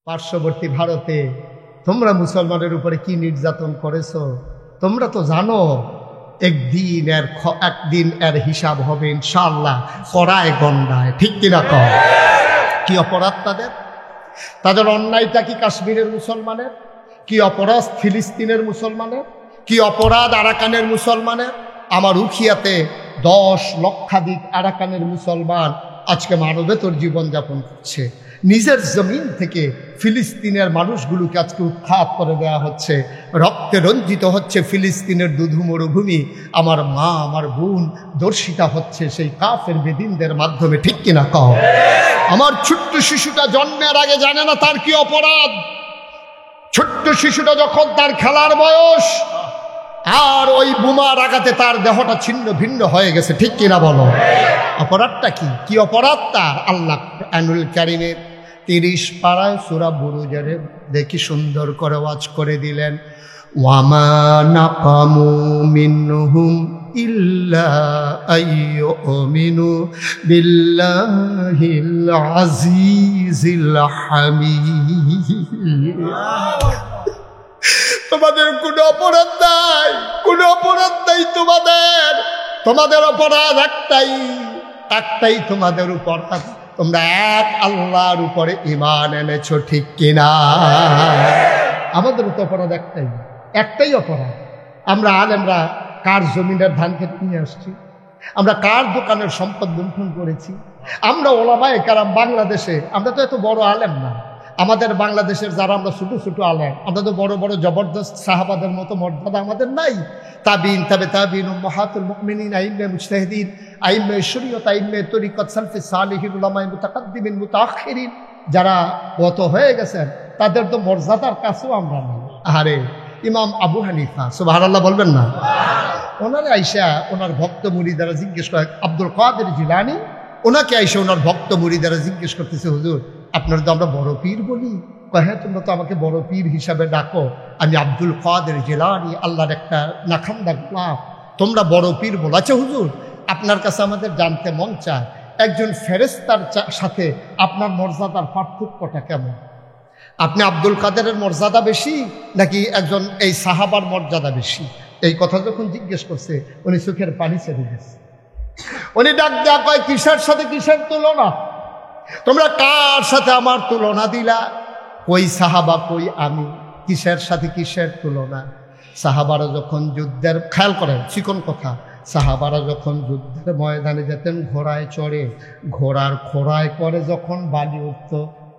পার্শ্ববর্তী ভারতে তোমরা মুসলমানের উপরে কি নির্যাতন করেছো তোমরা তো জানো। একদিন এর হিসাব হবে ইনশাআল্লাহ কড়ায় গন্ডায়, ঠিক কিনা কও? কি অপরাধ তাদের অন্যায়টা কি কাশ্মীরের মুসলমানের, কি অপরাধ ফিলিস্তিনের মুসলমানের, কি অপরাধ আরাকানের মুসলমানের। আমার উখিয়াতে 10 লক্ষাধিক আরাকানের মুসলমান আজকে মানবেতর জীবনযাপন করছে। নিজের জমিন থেকে ফিলিস্তিনের মানুষগুলোকে আজকে উৎখাত করে দেওয়া হচ্ছে, রক্তে রঞ্জিত হচ্ছে ফিলিস্তিনের দুধু মরুভূমি। আমার মা আমার বোন দর্শিতা হচ্ছে সেই কাফের বেদিনদের মাধ্যমে, ঠিক কিনা কও? আমার ছোট্ট শিশুটা জন্মের আগে জানে না তার কি অপরাধ। ছোট্ট শিশুটা যখন তার খেলার বয়স, আর ওই বোমার আঘাতে তার দেহটা ছিন্ন ভিন্ন হয়ে গেছে, ঠিক কিনা বলো? অপরাধটা কি অপরাধ তার? আল্লাহ কুরআনুল কারীমের 30 পারায় সূরা বুরুজের দেখি সুন্দর করে ওয়াজ করে দিলেন, ওয়ামা নাকামু মিনহুম ইল্লা আইয়ুমিনু বিল্লাহিল আজিজিল হামিদ। তোমাদের কোনো অপরাধ নাই, তোমাদের অপরাধ একটাই তোমাদের উপর, তোমরা এক আল্লাহর উপরে ঈমান এনেছো, ঠিক কিনা? আমাদের তো অপরাধ একটাই অপরাধ। আমরা আলেমরা কার জমিনের ধান খেতে নিয়ে আসছি, আমরা কার দোকানের সম্পদ লুণ্ঠন করেছি। আমরা ওলামায়ে কেরাম বাংলাদেশে, আমরা তো এত বড় আলেম না, আমাদের বাংলাদেশের যারা আমরা ছোট ছোট আলেম, আমরা তো বড় বড় জবরদস্ত সাহাবাদের মতো মর্যাদা আমাদের নাই। তাবিন, তাবে তাবিন, উম্মাহাতুল মুমিনিন, আইম্মে মুজতাহিদিন, আইম্মে শরীয়ত, আইম্মে তরিকত, সালফে সালিহিন, উলামায়ে মুতাকাদ্দিমিন, মুতাআখিরিন যারা গত হয়ে গেছেন, তাদের তো মর্যাদার কাছেও আমরা নাই। আরে ইমাম আবু হানিফা, সুবহানাল্লাহ বলবেন না? ওনারে আইসা ওনার ভক্ত মুরিদারা জিজ্ঞেস করে, আব্দুল কাদের জিলানী, ওনাকে আইসা ওনার ভক্ত মুরিদারা জিজ্ঞেস করতেছে, হুজুর আপনারা তো আমরা বড় পীর বলি। হ্যাঁ, তোমরা তো আমাকে বড় পীর হিসাবে ডাকো, আমি আব্দুল কাদের জিলানী, আল্লাহর একটা নাখান্দা গোলাম, তোমরা বড় পীর বলো। আচ্ছা হুজুর, আপনার কাছে আমাদের জানতে মন চায়, একজন ফেরেশতার সাথে আপনার মর্যাদার পার্থক্যটা কেমন? আপনি আব্দুল কাদেরের মর্যাদা বেশি নাকি একজন এই সাহাবার মর্যাদা বেশি? এই কথা যখন জিজ্ঞেস করছে, উনি চোখের পানি ছেড়ে দিয়েছে। উনি ডাক দেয়া কয়, কিসের সাথে কিসের তুলনা? তোমরা কার সাথে আমার তুলনা দিলা? কই সাহাবা, কই আমি, কিসের সাথে কিসের তুলনা? সাহাবারা যখন যুদ্ধের, খেয়াল করেন চিকন কথা, সাহাবারা যখন যুদ্ধের ময়দানে যেতেন ঘোড়ায় চড়ে, ঘোড়ার খোড়ায় করে যখন বালি উঠত,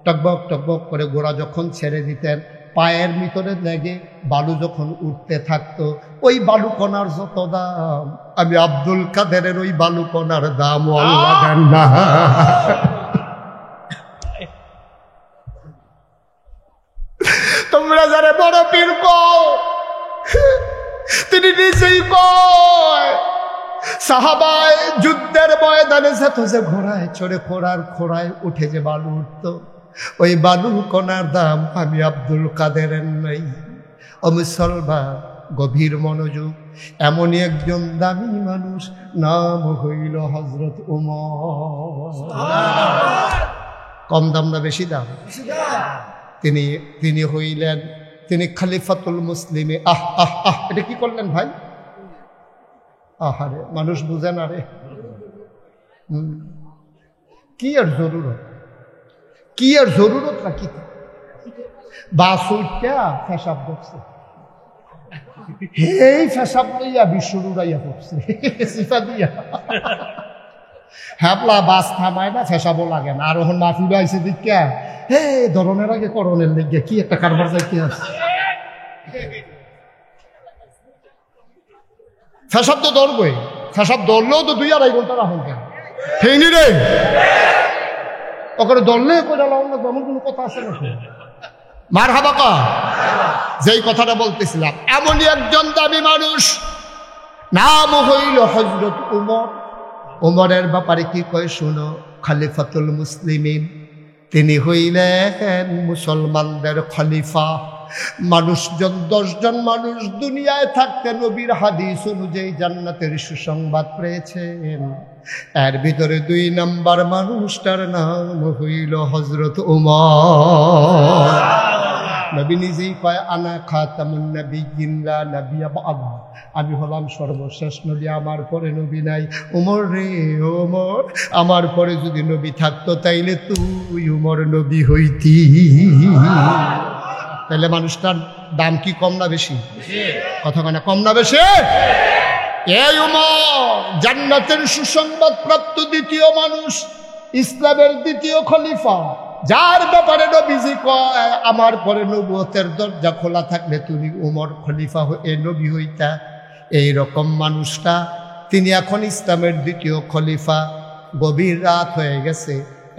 টকবক টকবক করে ঘোড়া যখন ছেড়ে দিতেন, পায়ের ভিতরে লেগে বালু যখন উঠতে থাকতো, ওই বালুকণার যত দাম, আমি আব্দুল কাদেরের ওই বালুকণার দাম আল্লাহ দেন না। তোমরা যারা বড় পীর কও, তিনি নিজেই কয় সাহাবায় যুদ্ধের ময়দানে যেত যে ঘোড়ায় চড়ে, ঘোড়ার খোড়ায় উঠে যে বালু উঠত, ওই বালু কণার দাম আমি আব্দুল কাদেরের নাই। ও মুসলমান, গভীর মনোযোগ, এমনই একজন দামি মানুষ, নাম হইল হযরত ওমর। কম দাম না বেশি দাম? তিনি হইলেন, তিনি খলিফাতুল মুসলিমে। এটা কি করলেন ভাই? আহারে, মানুষ বুঝে না রে। কি আর জরুরত রাখি? বাস উঠা ফেসাব করছে, এই ফেসাব লইয়া বিশ্বর উড়াইয়া পড়ছে সিফা দিয়া। হ্যাপলা বাস থামায় না, ফেসাবও লাগে না। আর ওখান মাফি উড়াইছে দিকা, হে ধরনের আগে করণের লেগে কি একটা কারবার যাইতে আছে। ফেসাব তো ধরবই, ফেসাব ধরলেও তো 2-2.5 ঘন্টা রাখুন কেন? ঠিক রে, ওখানে ধরলে কইরা লাউন না, এমন কোনো কথা আছে নাকি? মার হাবা কা, যেই কথাটা বলতেছিলাম, এমনই একজন দামি মানুষ, নাম হইল হযরত ওমর। ওমরের ব্যাপারে কি কয় শুনো, খলিফাতুল মুসলিমিন, তিনি হইলেন মুসলমানদের খলিফা। মানুষজন 10 জন মানুষ দুনিয়ায় থাকতে নবীর হাদিস অনুযায়ী জান্নাতের সুসংবাদ পেয়েছেন। এর ভিতরে 2 নম্বর মানুষটার নাম হইল হযরত ওমর। কয় আনা খাতামুন নাবিয়্যিন লা নাবিয়্যা বা'দা, আমি হলাম সর্বশেষ নবী, আমার পরে নবী নাই। উমর রে ওমর, আমার পরে যদি নবী থাকতো তাইলে তুই উমর নবী হইতি। তাহলে মানুষটার দাম কি কম না বেশি? কথা কয় না, কম না বেশি? এই উমর জান্নাতের সুসংবাদ প্রাপ্ত দ্বিতীয় মানুষ, ইসলামের দ্বিতীয় খলিফা, যার ব্যাপারে নবীজি কয় আমার পরে নবুয়তের দরজা খোলা থাকলে তুমি উমর খলিফা নবী হইতা। এই রকম মানুষটা তিনি এখন ইসলামের দ্বিতীয় খলিফা। গভীর রাত হয়ে গেছে,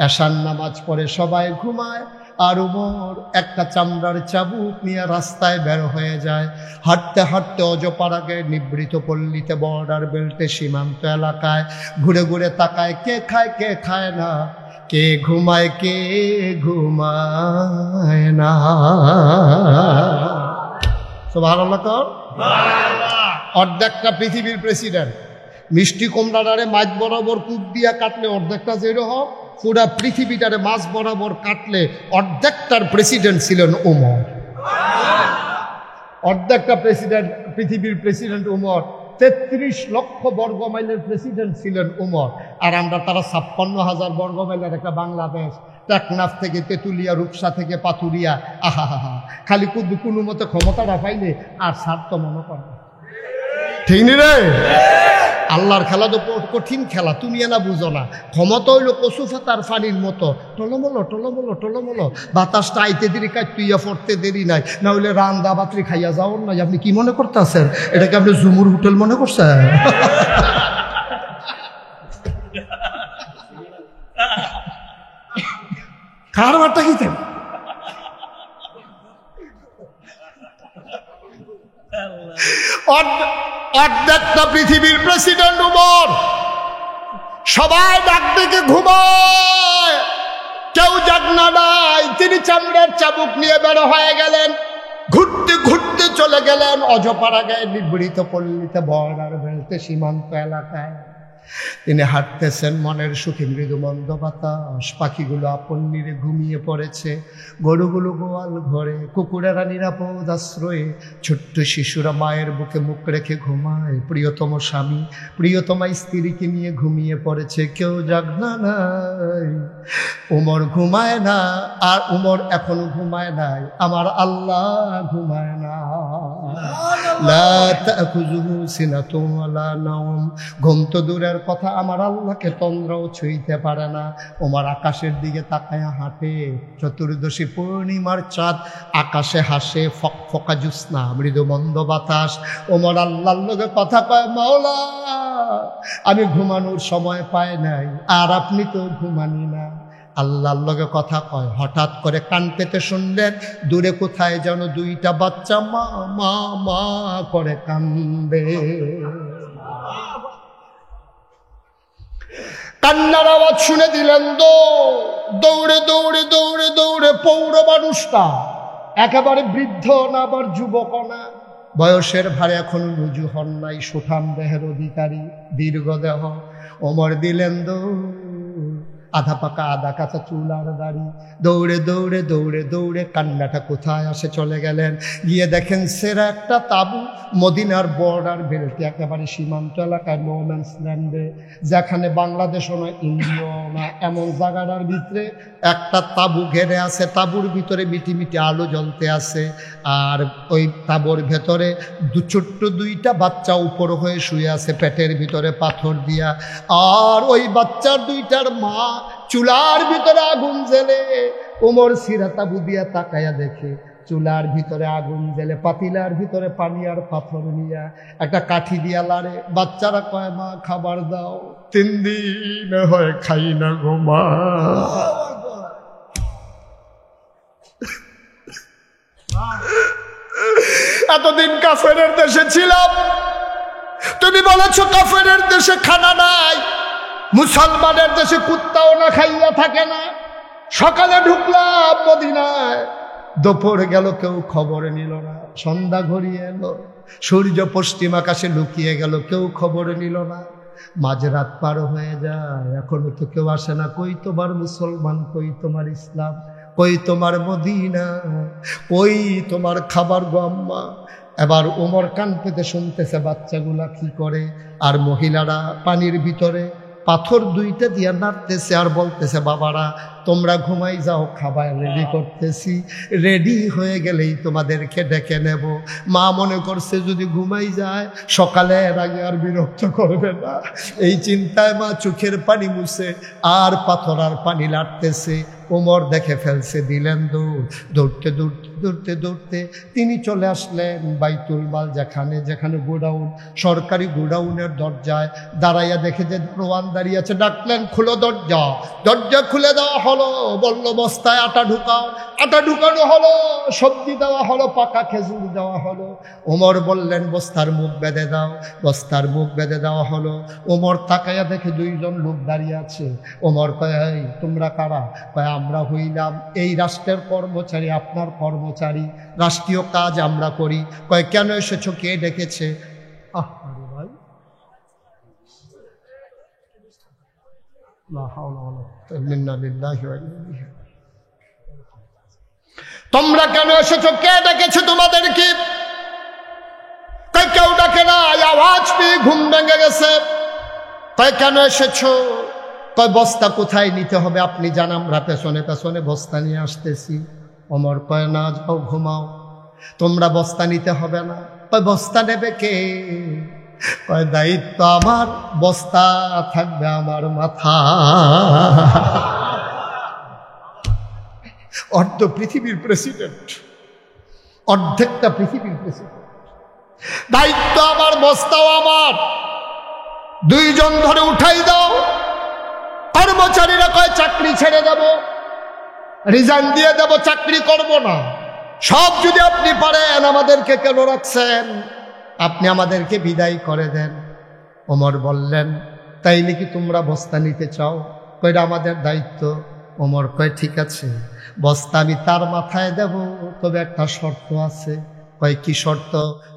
এশার নামাজ পড়ে সবাই ঘুমায়, আর উমর একটা চামড়ার চাবুক নিয়ে রাস্তায় বের হয়ে যায়। হাঁটতে হাঁটতে অজপাড়াকে নিবৃত পল্লীতে, বর্ডার বেল্টে, সীমান্ত এলাকায় ঘুরে ঘুরে তাকায়, কে খায় কে খায় না, কে ঘুমায় কে ঘুমায় না। সুবহানাল্লাহ কর। অর্ধেকটা পৃথিবীর প্রেসিডেন্ট, মিষ্টি কুমড়াটারে মাছ বরাবর কূপ দিয়া কাটলে অর্ধেকটা যেরকম, পুরা পৃথিবীটারে মাছ বরাবর কাটলে অর্ধেকটার প্রেসিডেন্ট ছিলেন উমর। অর্ধেকটা প্রেসিডেন্ট, পৃথিবীর প্রেসিডেন্ট উমর। 33 লক্ষ বর্গ মাইলের প্রেসিডেন্ট ছিলেন উমর। আর আমরা তারা 56,000 বর্গ মাইলের একটা বাংলাদেশ, টেকনাফ থেকে তেঁতুলিয়া, রূপসা থেকে পাথুরিয়া। আহা হা হা, খালি কোনো মতে ক্ষমতাটা পাইলে আর স্বার্থ মনে করে। ঠিক নি রে? আল্লাহর খেলা তো কঠিন খেলা, তুমি না বুঝো না। ক্ষমতা হইল কচু ফাতার ফানির মতো, টলমলো টলমলো টলমলো। বাতাসটা আইতে দেরি, কাইতুইয়া পড়তে দেরি নাই, না হইলে রান্দা বাতরি খাইয়া যাওয়ার নাই। আপনি কি মনে করতেছেন? এটাকে আপনি ঝুমুর হোটেল মনে করছেন? কার মারটা কি অর্ধেকটা পৃথিবীর প্রেসিডেন্ট উমর। সবাই ডাক ডেকে ঘুমায়, কেউ জাগনা নাই। তিনি চামড়ার চাবুক নিয়ে বের হয়ে গেলেন, ঘুরতে ঘুরতে চলে গেলেন অজপাড়া গায়ে, নিবৃত পল্লীতে, বর্ডার বেল্টে, সীমান্ত এলাকায়। তিনি হাঁটতেছেন, মনের সুখে মৃদু মন্দ বাতাস, পাখিগুলো আপন নিরে ঘুমিয়ে পড়েছে, গরুগুলো গোয়াল ঘরে, কুকুরেরা নিরাপদ আশ্রয়ে, ছোট্ট শিশুরা মায়ের বুকে মুখ রেখে ঘুমায়। প্রিয়তম স্বামী প্রিয়তমা স্ত্রীকে নিয়ে ঘুমিয়ে পড়েছে, কেউ জাগনা নাই। উমর ঘুমায় না, আর উমর এখনো ঘুমায় নাই, আমার আল্লাহ ঘুমায় না। লা তাখুযুহু সিনাতুন ওয়ালা নাওম, ঘুম তো দূরের কথা, আমার আল্লাহকে তন্দ্রাও ছুঁইতে পারে না। ওমর আকাশের দিকে তাকায়া হাঁটে, চতুর্দশী পূর্ণিমার চাঁদ আকাশে হাসে, ফকফকা জ্যোৎস্না, মৃদু মন্দ বাতাস। ওমর আল্লাহর লগে কথা কয়, মাওলা আমি ঘুমানোর সময় পাই নাই, আর আপনি তো ঘুমানি না। আল্লাহর লগে কথা কয়, হঠাৎ করে কান পেতে শুনলেন দূরে কোথায় যেন দুইটা বাচ্চা মা মা মা করে কান্দে। কান্নার আওয়াজ শুনে দিলেন দৌড়ে দৌড়ে দৌড়ে দৌড়ে পৌর মানুষটা, একেবারে বৃদ্ধ না আবার যুবক না, বয়সের ভারে এখনো রুজু হন নাই, সুঠাম দেহের অধিকারী, দীর্ঘ দেহ। ওমর দিলেন আধা পাকা আধা কাঁচা চুল আর দাড়ি, দৌড়ে দৌড়ে দৌড়ে দৌড়ে কান্নাটা কোথায় আসে চলে গেলেন। গিয়ে দেখেন সেরা একটা তাবু, মদিনার বর্ডার বেল্টে, একেবারে সীমান্ত এলাকায়, নো ম্যানস ল্যান্ডে, যেখানে বাংলাদেশও নয় ইন্ডিয়াও না, এমন জায়গাটার ভিতরে একটা তাবু ঘেরে আছে। তাবুর ভিতরে মিটি মিটি আলো জ্বলতে আছে, আর ওই তাবুর ভেতরে ছোট্ট দুইটা বাচ্চা উপর হয়ে শুয়ে আছে, পেটের ভিতরে পাথর দিয়া। আর ওই বাচ্চার দুইটার মা চুলার ভিতরে আগুন জ্বেলে। ওমর সিরা তাবু দিয়া তাকায়া দেখে চুলার ভিতরে আগুন জ্বেলে, পাতিলার ভিতরে পানি আর পাথর নিয়া একটা কাঠি দিয়া লাড়ে। বাচ্চারা কয়, মা খাবার দাও, 3 দিন হয় খাই না গো মা। এতদিন কাফেরের দেশে ছিলাম, তুমি বলেছ কাফেরের দেশে খানা নাই, মুসলমানের দেশে কুত্তাও না খাইয়া থাকে না। সকালে ঢুকলাম মদিনায়, দুপুর গেল কেউ খবর নিল না, সন্ধ্যা ঘড়িয়ে এলো, সূর্য পশ্চিম আকাশে লুকিয়ে গেল, কেউ খবর নিল না। মাঝরাত পার হয়ে যায়, এখনো তো কেউ আসে না। কই তোমার মুসলমান, কই তোমার ইসলাম, কই তোমার মদিনা, কই তোমার খাবার গো আম্মা। এবার ওমর কান পেতে শুনতেছে বাচ্চাগুলা কি করে, আর মহিলারা পানির ভিতরে পাথর দুইটা দিয়া নাড়তেছে আর বলতেছে, বাবারা তোমরা ঘুমাই যাও, খাবার রেডি করতেছি, রেডি হয়ে গেলেই তোমাদেরকে ডেকে নেব। মা মনে করছে যদি ঘুমাই যায় সকালের আগে আর বিরক্ত করবে না, এই চিন্তায় মা চোখের পানি মুছে আর পাথর আর পানি লাড়তেছে। ওমর দেখে ফেলছে, দিলেন দৌড়। দৌড়তে দৌড়তে দৌড়তে দৌড়তে তিনি চলে আসলেন বাইতুল মাল, যেখানে গোডাউন, সরকারি গোডাউনের দরজায় দাঁড়াইয়া দেখে যে দারোয়ান দাঁড়িয়ে আছে। ডাকলেন, খুলো দরজা। দরজা খুলে দেওয়া হলো। বলল, বস্তায় আটা ঢুকাও। আটা ঢুকানো হলো, সবজি দেওয়া হলো, পাকা খেজুর দেওয়া হলো। ওমর বললেন, বস্তার মুখ বেঁধে দাও। বস্তার মুখ বেঁধে দেওয়া হলো। ওমর তাকাইয়া দেখে দুইজন লোক দাঁড়িয়ে আছে। ওমর কয়, এই তোমরা কারা? কয়, আমরা হইলাম এই রাষ্ট্রের কর্মচারী, আপনার কর্মচারী, রাষ্ট্রীয় কাজ আমরা করি। কয়, কেন এসেছো, কে ডেকেছে? আরে ভাই, তোমরা কেন এসেছো, কে ডেকেছে তোমাদের? কি কেউ ডাকে না, আওয়াজ পেয়ে ঘুম ভেঙে গেছে। কয়, কেন এসেছো? কয়, বস্তা কোথায় নিতে হবে আপনি জান, আমরা পেছনে পেছনে বস্তা নিয়ে আসতেছি। ওমর কয়, না, যাও ঘুমাও, তোমরা বস্তা নিতে হবে না। কয়, বস্তা নেবে কে? কয়, দায়িত্ব আমার, বস্তা থাকবে আমার মাথা। অর্ধ পৃথিবীর প্রেসিডেন্ট, অর্ধেকটা পৃথিবীর প্রেসিডেন্ট, দায়িত্ব আমার, বস্তাও আমার। দুইজন ধরে উঠাই দাও। কর্মচারীরা কয়, চাকরি ছেড়ে দেব, রিজাইন দিয়ে দেব, চাকরি করব না। সব যদি আপনি পারেন, আমাদেরকে কেন রাখছেন? আপনি আমাদেরকে বিদায় করে দেন। ওমর বললেন, তাইলে কি তোমরা বস্তা নিতে চাও? কয়টা আমাদের দায়িত্ব। ওমর কয়, ঠিক আছে, বস্তা আমি তার মাথায় দেব, তবে একটা শর্ত আছে। কয়, কি শর্ত?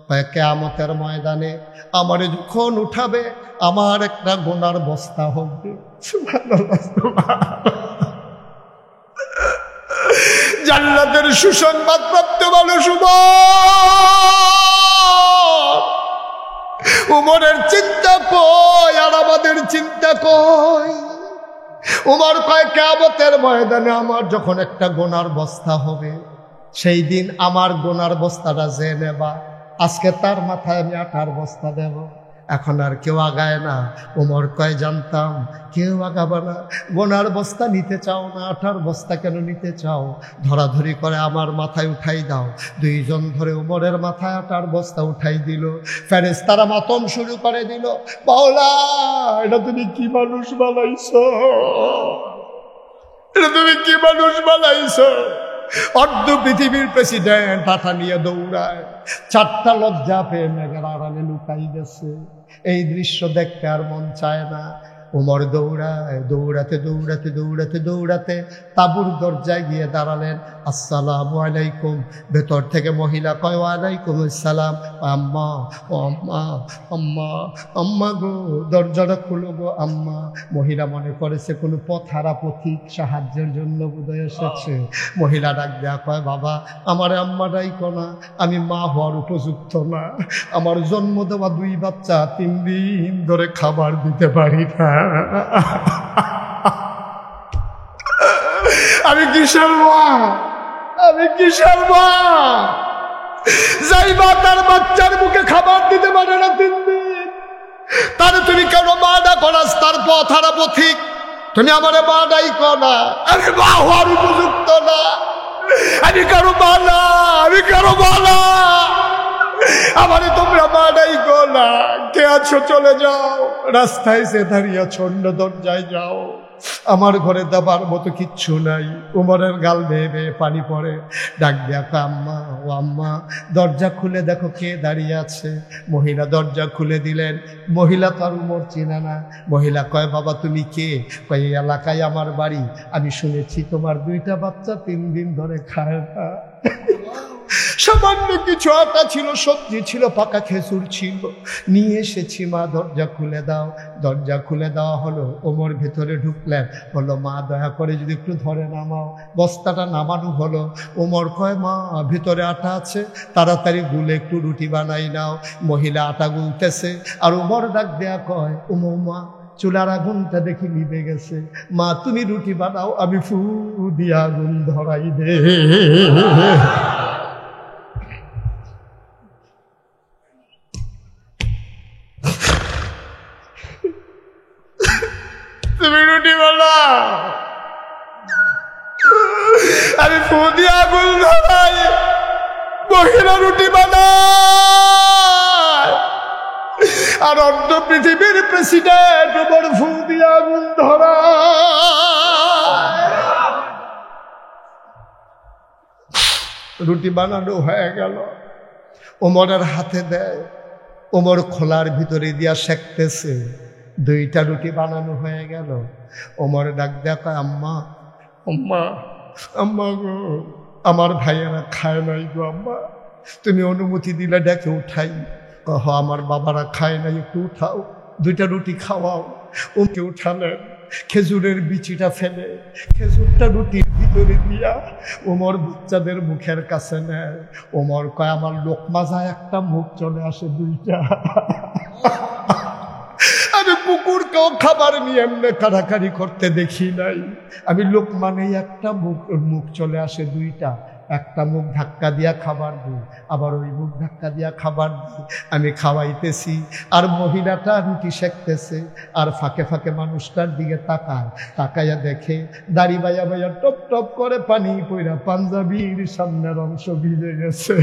কয়, কিয়ামতের ময়দানে আমারে যখন উঠাবে, আমার একটা গোনার বস্তা হবে। জান্নাতের সুসংবাদ প্রাপ্ত মানুষ উমরের চিন্তা কই আর আমাদের চিন্তা কই? উমর কয়, কিয়ামতের ময়দানে আমার যখন একটা গোনার বস্তা হবে, সেই দিন আমার গোনার বস্তাটা যে নেবা, আজকে তার মাথায় আমি আটার বস্তা দেব। এখন আর কেউ আগায় না। ওমর কয়, জানতাম কেউ আগাবে না। গোনার বস্তা নিতে চাও না, আটার বস্তা কেন নিতে চাও? ধরাধরি করে আমার মাথায় উঠাই দাও। দুইজন ধরে ওমরের মাথায় আটার বস্তা উঠাই দিল। ফেরেশতারা মাতম শুরু করে দিল, মাওলা, এটা তুমি কি মানুষ বানাইছো? এটা তুমি কি মানুষ বানাইছো? অর্ধ পৃথিবীর প্রেসিডেন্ট আটা নিয়ে দৌড়ায়, চারটা লজ্জা পেয়ে মেঘের আড়ালে লুকাই গেছে। এই দৃশ্য দেখতে আর মন চায় না। ওমর দৌড়ায়, দৌড়াতে দৌড়াতে দৌড়াতে দৌড়াতে তাঁবুর দরজায় গিয়ে দাঁড়ালেন। আসসালামু আলাইকুম। ভেতর থেকে মহিলা কয়, ওয়ালাইকুম আসসালাম। আম্মা, ও আম্মা, আম্মা, আম্মা গো, দরজাটা খুলো গো আম্মা। মহিলা মনে করেছে কোনো পথহারা পথিক সাহায্যের জন্য বোধহয় এসেছে। মহিলা ডাক দেয়া কয়, বাবা, আমার আম্মা ডাইকো না, আমি মা হওয়ার উপযুক্ত না। আমার জন্ম দেওয়া 2 বাচ্চা 3 দিন ধরে খাবার দিতে পারি না। আমি কিসের মা? আমি কিসের মা? যাই মা তার বাচ্চার মুখে খাবার দিতে পারে না 3 দিন, তারে তুমি কেন মা ডাকো না? তার পথহারা পথিক, তুমি আমার মা ডাইকো না। আমি মা হওয়ার উপযুক্ত না। আমি কারো মা না, আমি কারো মা না। আমারে তোমরা মা ডাইকো না। কে আছো চলে যাও, রাস্তায় সে দাঁড়িয়ে আছো, অন্য দরজায় যাও। আমার ঘরে দাবার মতো কিচ্ছু নাই। উমরের গাল বেয়ে বেয়ে পানি পড়ে। ডাক দেয়া, আম্মা, ও আম্মা, দরজা খুলে দেখো কে দাঁড়িয়ে আছে। মহিলা দরজা খুলে দিলেন। মহিলা তো আর উমর চেনে না। মহিলা কয়, বাবা তুমি কে? কয়, এই এলাকায় আমার বাড়ি, আমি শুনেছি তোমার 2টা বাচ্চা 3 দিন ধরে খায় না। সামান্য কিছু আটা ছিল, সবজি ছিল, পাকা খেজুর ছিল, নিয়ে এসেছি। মা দরজা খুলে দাও। দরজা খুলে দেওয়া হলো। ওমর ভেতরে ঢুকলেন, বললো মা দয়া করে যদি একটু ধরে নামাও। বস্তাটা নামানো হলো। ওমর কয় মা ভিতরে আটা আছে, তাড়াতাড়ি গুলে একটু রুটি বানাই নাও। মহিলা আটা গুলতেছে, আর ওমর ডাক দেয়া কয় মা চুলার আগুনটা দেখি নিভে গেছে, মা তুমি রুটি বানাও, আমি ফু দিয়ে আগুন ধরাই দে। তুমি রুটি বানাও, আমি ফু দিয়ে আগুন ধরাই। মহিলা রুটি বানায়, আর অন্য পৃথিবীর প্রেসিডেন্ট ওমর ফু দিয়ে আগুন ধরায়। রুটি বানানো হয়ে গেল, ওমরের হাতে দেয়। ওমর খোলার ভিতরে দিয়া সেঁকতেছে। 2টা রুটি বানানো হয়ে গেল। ওমর ডাক দেয়া কয় আম্মা আম্মা আম্মা গো, আমার ভাইয়েরা খায় নাই গো আম্মা, তুমি অনুমতি দিলে ডেকে উঠাই। কহ আমার বাবারা খায় নাই, একটু উঠাও, 2টা রুটি খাওয়াও। ওকে উঠালেন, খেজুরের বিচিটা ফেলে খেজুরটা রুটির ভিতরে দিয়া ওমর বাচ্চাদের মুখের কাছে নেয়। ওমর কয় আমার লোকমা যায় একটা, মুখ চলে আসে 2টা। আমি কুকুরকেও খাবার নিয়ে এমনি কাড়াকাড়ি করতে দেখি নাই। আমি লোকমা নেই একটা, মুখ চলে আসে 2টা। একটা মুখ ধাক্কা দিয়া খাবার দিই, আবার ওই মুখ ধাক্কা দিয়া খাবার দিই। আমি খাওয়াইতেছি, আর মহিলাটা রুটি সেঁকতেছে, আর ফাঁকে ফাঁকে মানুষটার দিকে তাকায়। তাকাইয়া দেখে দাড়ি বাইয়া বাইয়া টপ টপ করে পানি পইরা পাঞ্জাবির সামনের অংশ ভিজে গেছে।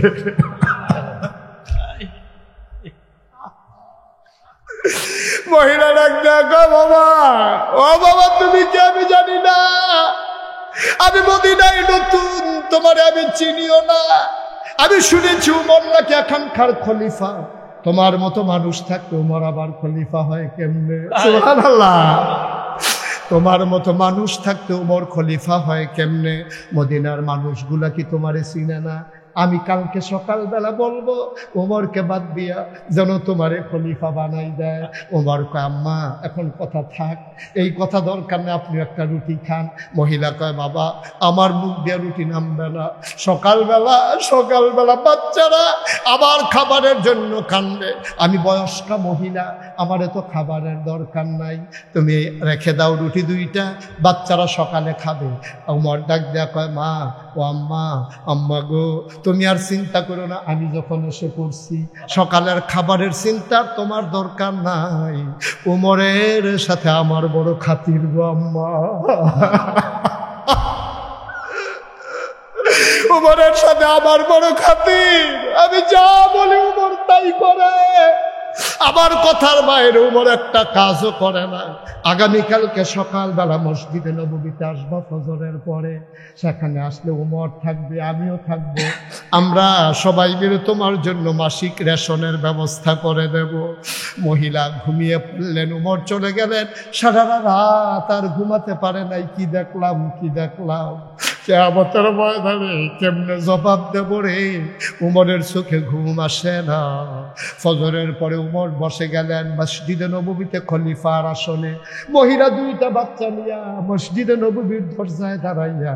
মহিলা ডাক দেখো বাবা, ও বাবা তুমি কি আমি জানি না, আমি মদিনায় নতুন, তোমারে আমি চিনিও না। আমি শুনেছি উমর নাকি এখানকার খলিফা। তোমার মতো মানুষ থাকতে উমর আবার খলিফা হয় কেমনে? সুবহানাল্লাহ। তোমার মতো মানুষ থাকতে উমর খলিফা হয় কেমনে? মদিনার মানুষগুলা কি তোমারে চিনে না? আমি কালকে সকালবেলা বলবো ওমরকে বাদ দিয়া যেন তোমারে খলিফা বানাই দেয়। ওমর কয় আম্মা এখন কথা থাক, এই কথা দরকার নেই, আপনি একটা রুটি খান। মহিলা কয় বাবা আমার মুখ দিয়ে রুটি নামবে না। সকালবেলা বাচ্চারা আবার খাবারের জন্য কান্দে। আমি বয়স্কা মহিলা, আমার তো খাবারের দরকার নাই, তুমি রেখে দাও রুটি 2টা, বাচ্চারা সকালে খাবে। ওমর ডাক দেয়া কয় মা ও আম্মা, আম্মা গো তুমি আর চিন্তা করো না, আমি যখন এসে পড়ছি সকালের খাবারের চিন্তা তোমার দরকার নাই। ওমরের সাথে আমার বড় খাতির গো আম্মা। ওমরের সাথে আমার বড় খাতির, আমি যা বলি ওমর তাই করে। আমার কথার বাইরে ওমর একটা কাজও করে না। আগামীকালকে সকালবেলা মসজিদে নববীতে আসবা ফজরের পরে, সেখানে আসলে ওমর থাকবে, আমিও থাকবো। আমরা সবাই মিলে তোমার জন্য মাসিক রেশনের ব্যবস্থা করে দেব। মহিলা ঘুমিয়ে পড়লেন, ওমর চলে গেলেন। সারা রাত আর ঘুমাতে পারে নাই। কি দেখলাম কিয়ামতের ময়দানে কেমনে জবাব দেব রে? উমরের চোখে ঘুম আসে না। ফজরের পরে উমর বসে গেলেন মসজিদে নববীতে খলিফার আসনে। মহিলা 2টা বাচ্চা নিয়া মসজিদে নববীর দরজায় দাঁড়াইয়া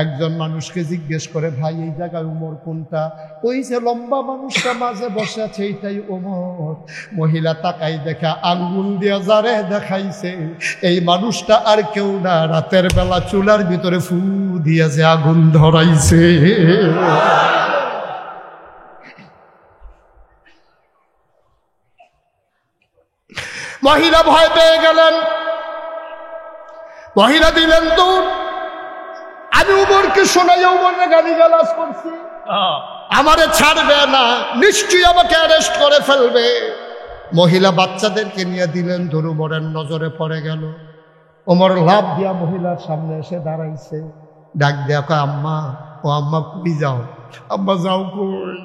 একজন মানুষকে জিজ্ঞেস করে ভাই এই জায়গায় উমর কোনটা? ওই যে লম্বা মানুষটা মাঝে বসে আছে এইটাই ওমর। মহিলা তাকাই দেখা আঙ্গুল দিয়া যারে দেখাইছে এই মানুষটা আর কেউ না, রাতের বেলা চুলার ভিতরে ফু দিয়া যে আগুন ধরাইছে। মহিলা ভয় পেয়ে গেলেন, মহিলা দিলেন দৌড়। আমি উমরকে শোনাই উমরকে গালিগালাজ করছি, আমারে ছাড়বে না, নিশ্চয়ই আমাকে অ্যারেস্ট করে ফেলবে। মহিলা বাচ্চাদেরকে নিয়ে দিলেন দৌড়। উমরের নজরে পড়ে গেল। ওমর লাফ দিয়া মহিলার সামনে এসে দাঁড়াইছে। ডাক দেয়া কয় আম্মা, ও আম্মা কই যাও? আম্মা যাও কই?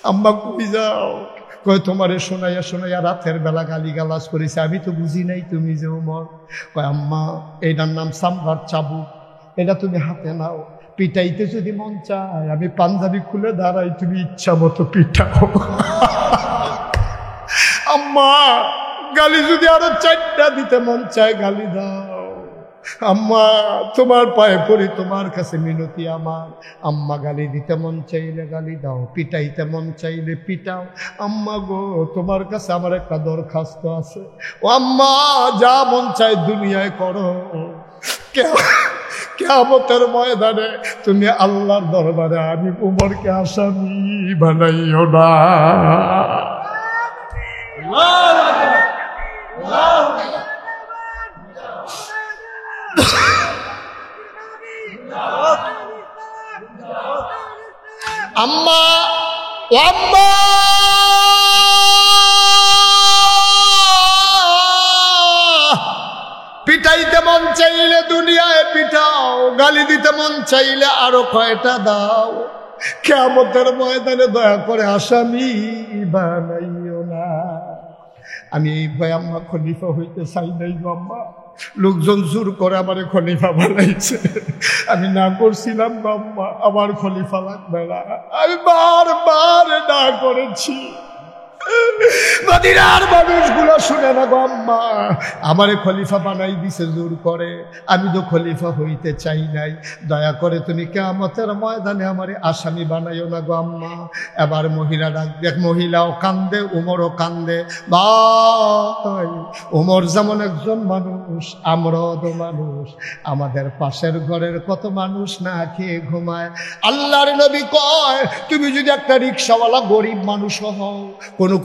আম্মা কই যাও? কয় তোমারে শোনাইয়া রাতের বেলা গালিগালাজ করেছে, আমি তো বুঝি নাই তুমি যে ওমর। কয় আম্মা এইটার নাম চামড়ার চাবুক, এটা তুমি হাতে নাও, পিটাইতে যদি মন চায় আমি পাঞ্জাবি খুলে দাঁড়াই, তুমি ইচ্ছা মতো পিটাও। আম্মা গালি যদি আরো 4টা দিতে মন চায় গালি দাও। আম্মা তোমার পায়ে পড়ি, তোমার কাছে মিনতি আমার। আম্মা গালি দিতে মন চাইলে গালি দাও, পিটাইতে মন চাইলে পিটাও। আম্মা গো তোমার কাছে আমার একটা দরখাস্ত আছে, ও আম্মা যা মন চায় দুনিয়ায় করো, কিয়ামতের ময়দানে তুমি আল্লাহর দরবারে আমি উমরকে আসামি বানাইও না। আম্মা ও আম্মা পিটাইতে মন চাইলে দুনিয়ায় পিটাও, গালি দিতে মন চাইলে আরো কয়টা দাও। কিয়ামতের ময়দানে দয়া করে আসামি বানাইও না। আমি এই ভয় আম্মা খলিফা হইতে চাই নাই গো আম্মা, লোকজন জোর করে আমারে খলিফা বানাইছে, আমি না করছিলাম গো আম্মা, আমার খলিফা লাগবে না। আমি বারবার না করেছি, মদিনার মানুষগুলো শুনে না গো আম্মা, আমারে খলিফা বানাই দিছে জোর করে, আমি তো খলিফা হইতে চাই নাই। দয়া করে তুমি কিয়ামতের ময়দানে আমারে আসামি বানাইও না গো আম্মা। এবার মহিলা ডাক দেখ, মহিলাও কান্দে, উমরও কান্দে। ভাই উমর যেমন একজন মানুষ, আমরাও তো মানুষ, আমাদের পাশের ঘরের কত মানুষ না খেয়ে ঘুমায়। আল্লাহর নবী কয় তুমি যদি একটা রিক্সাওয়ালা গরিব মানুষ হও,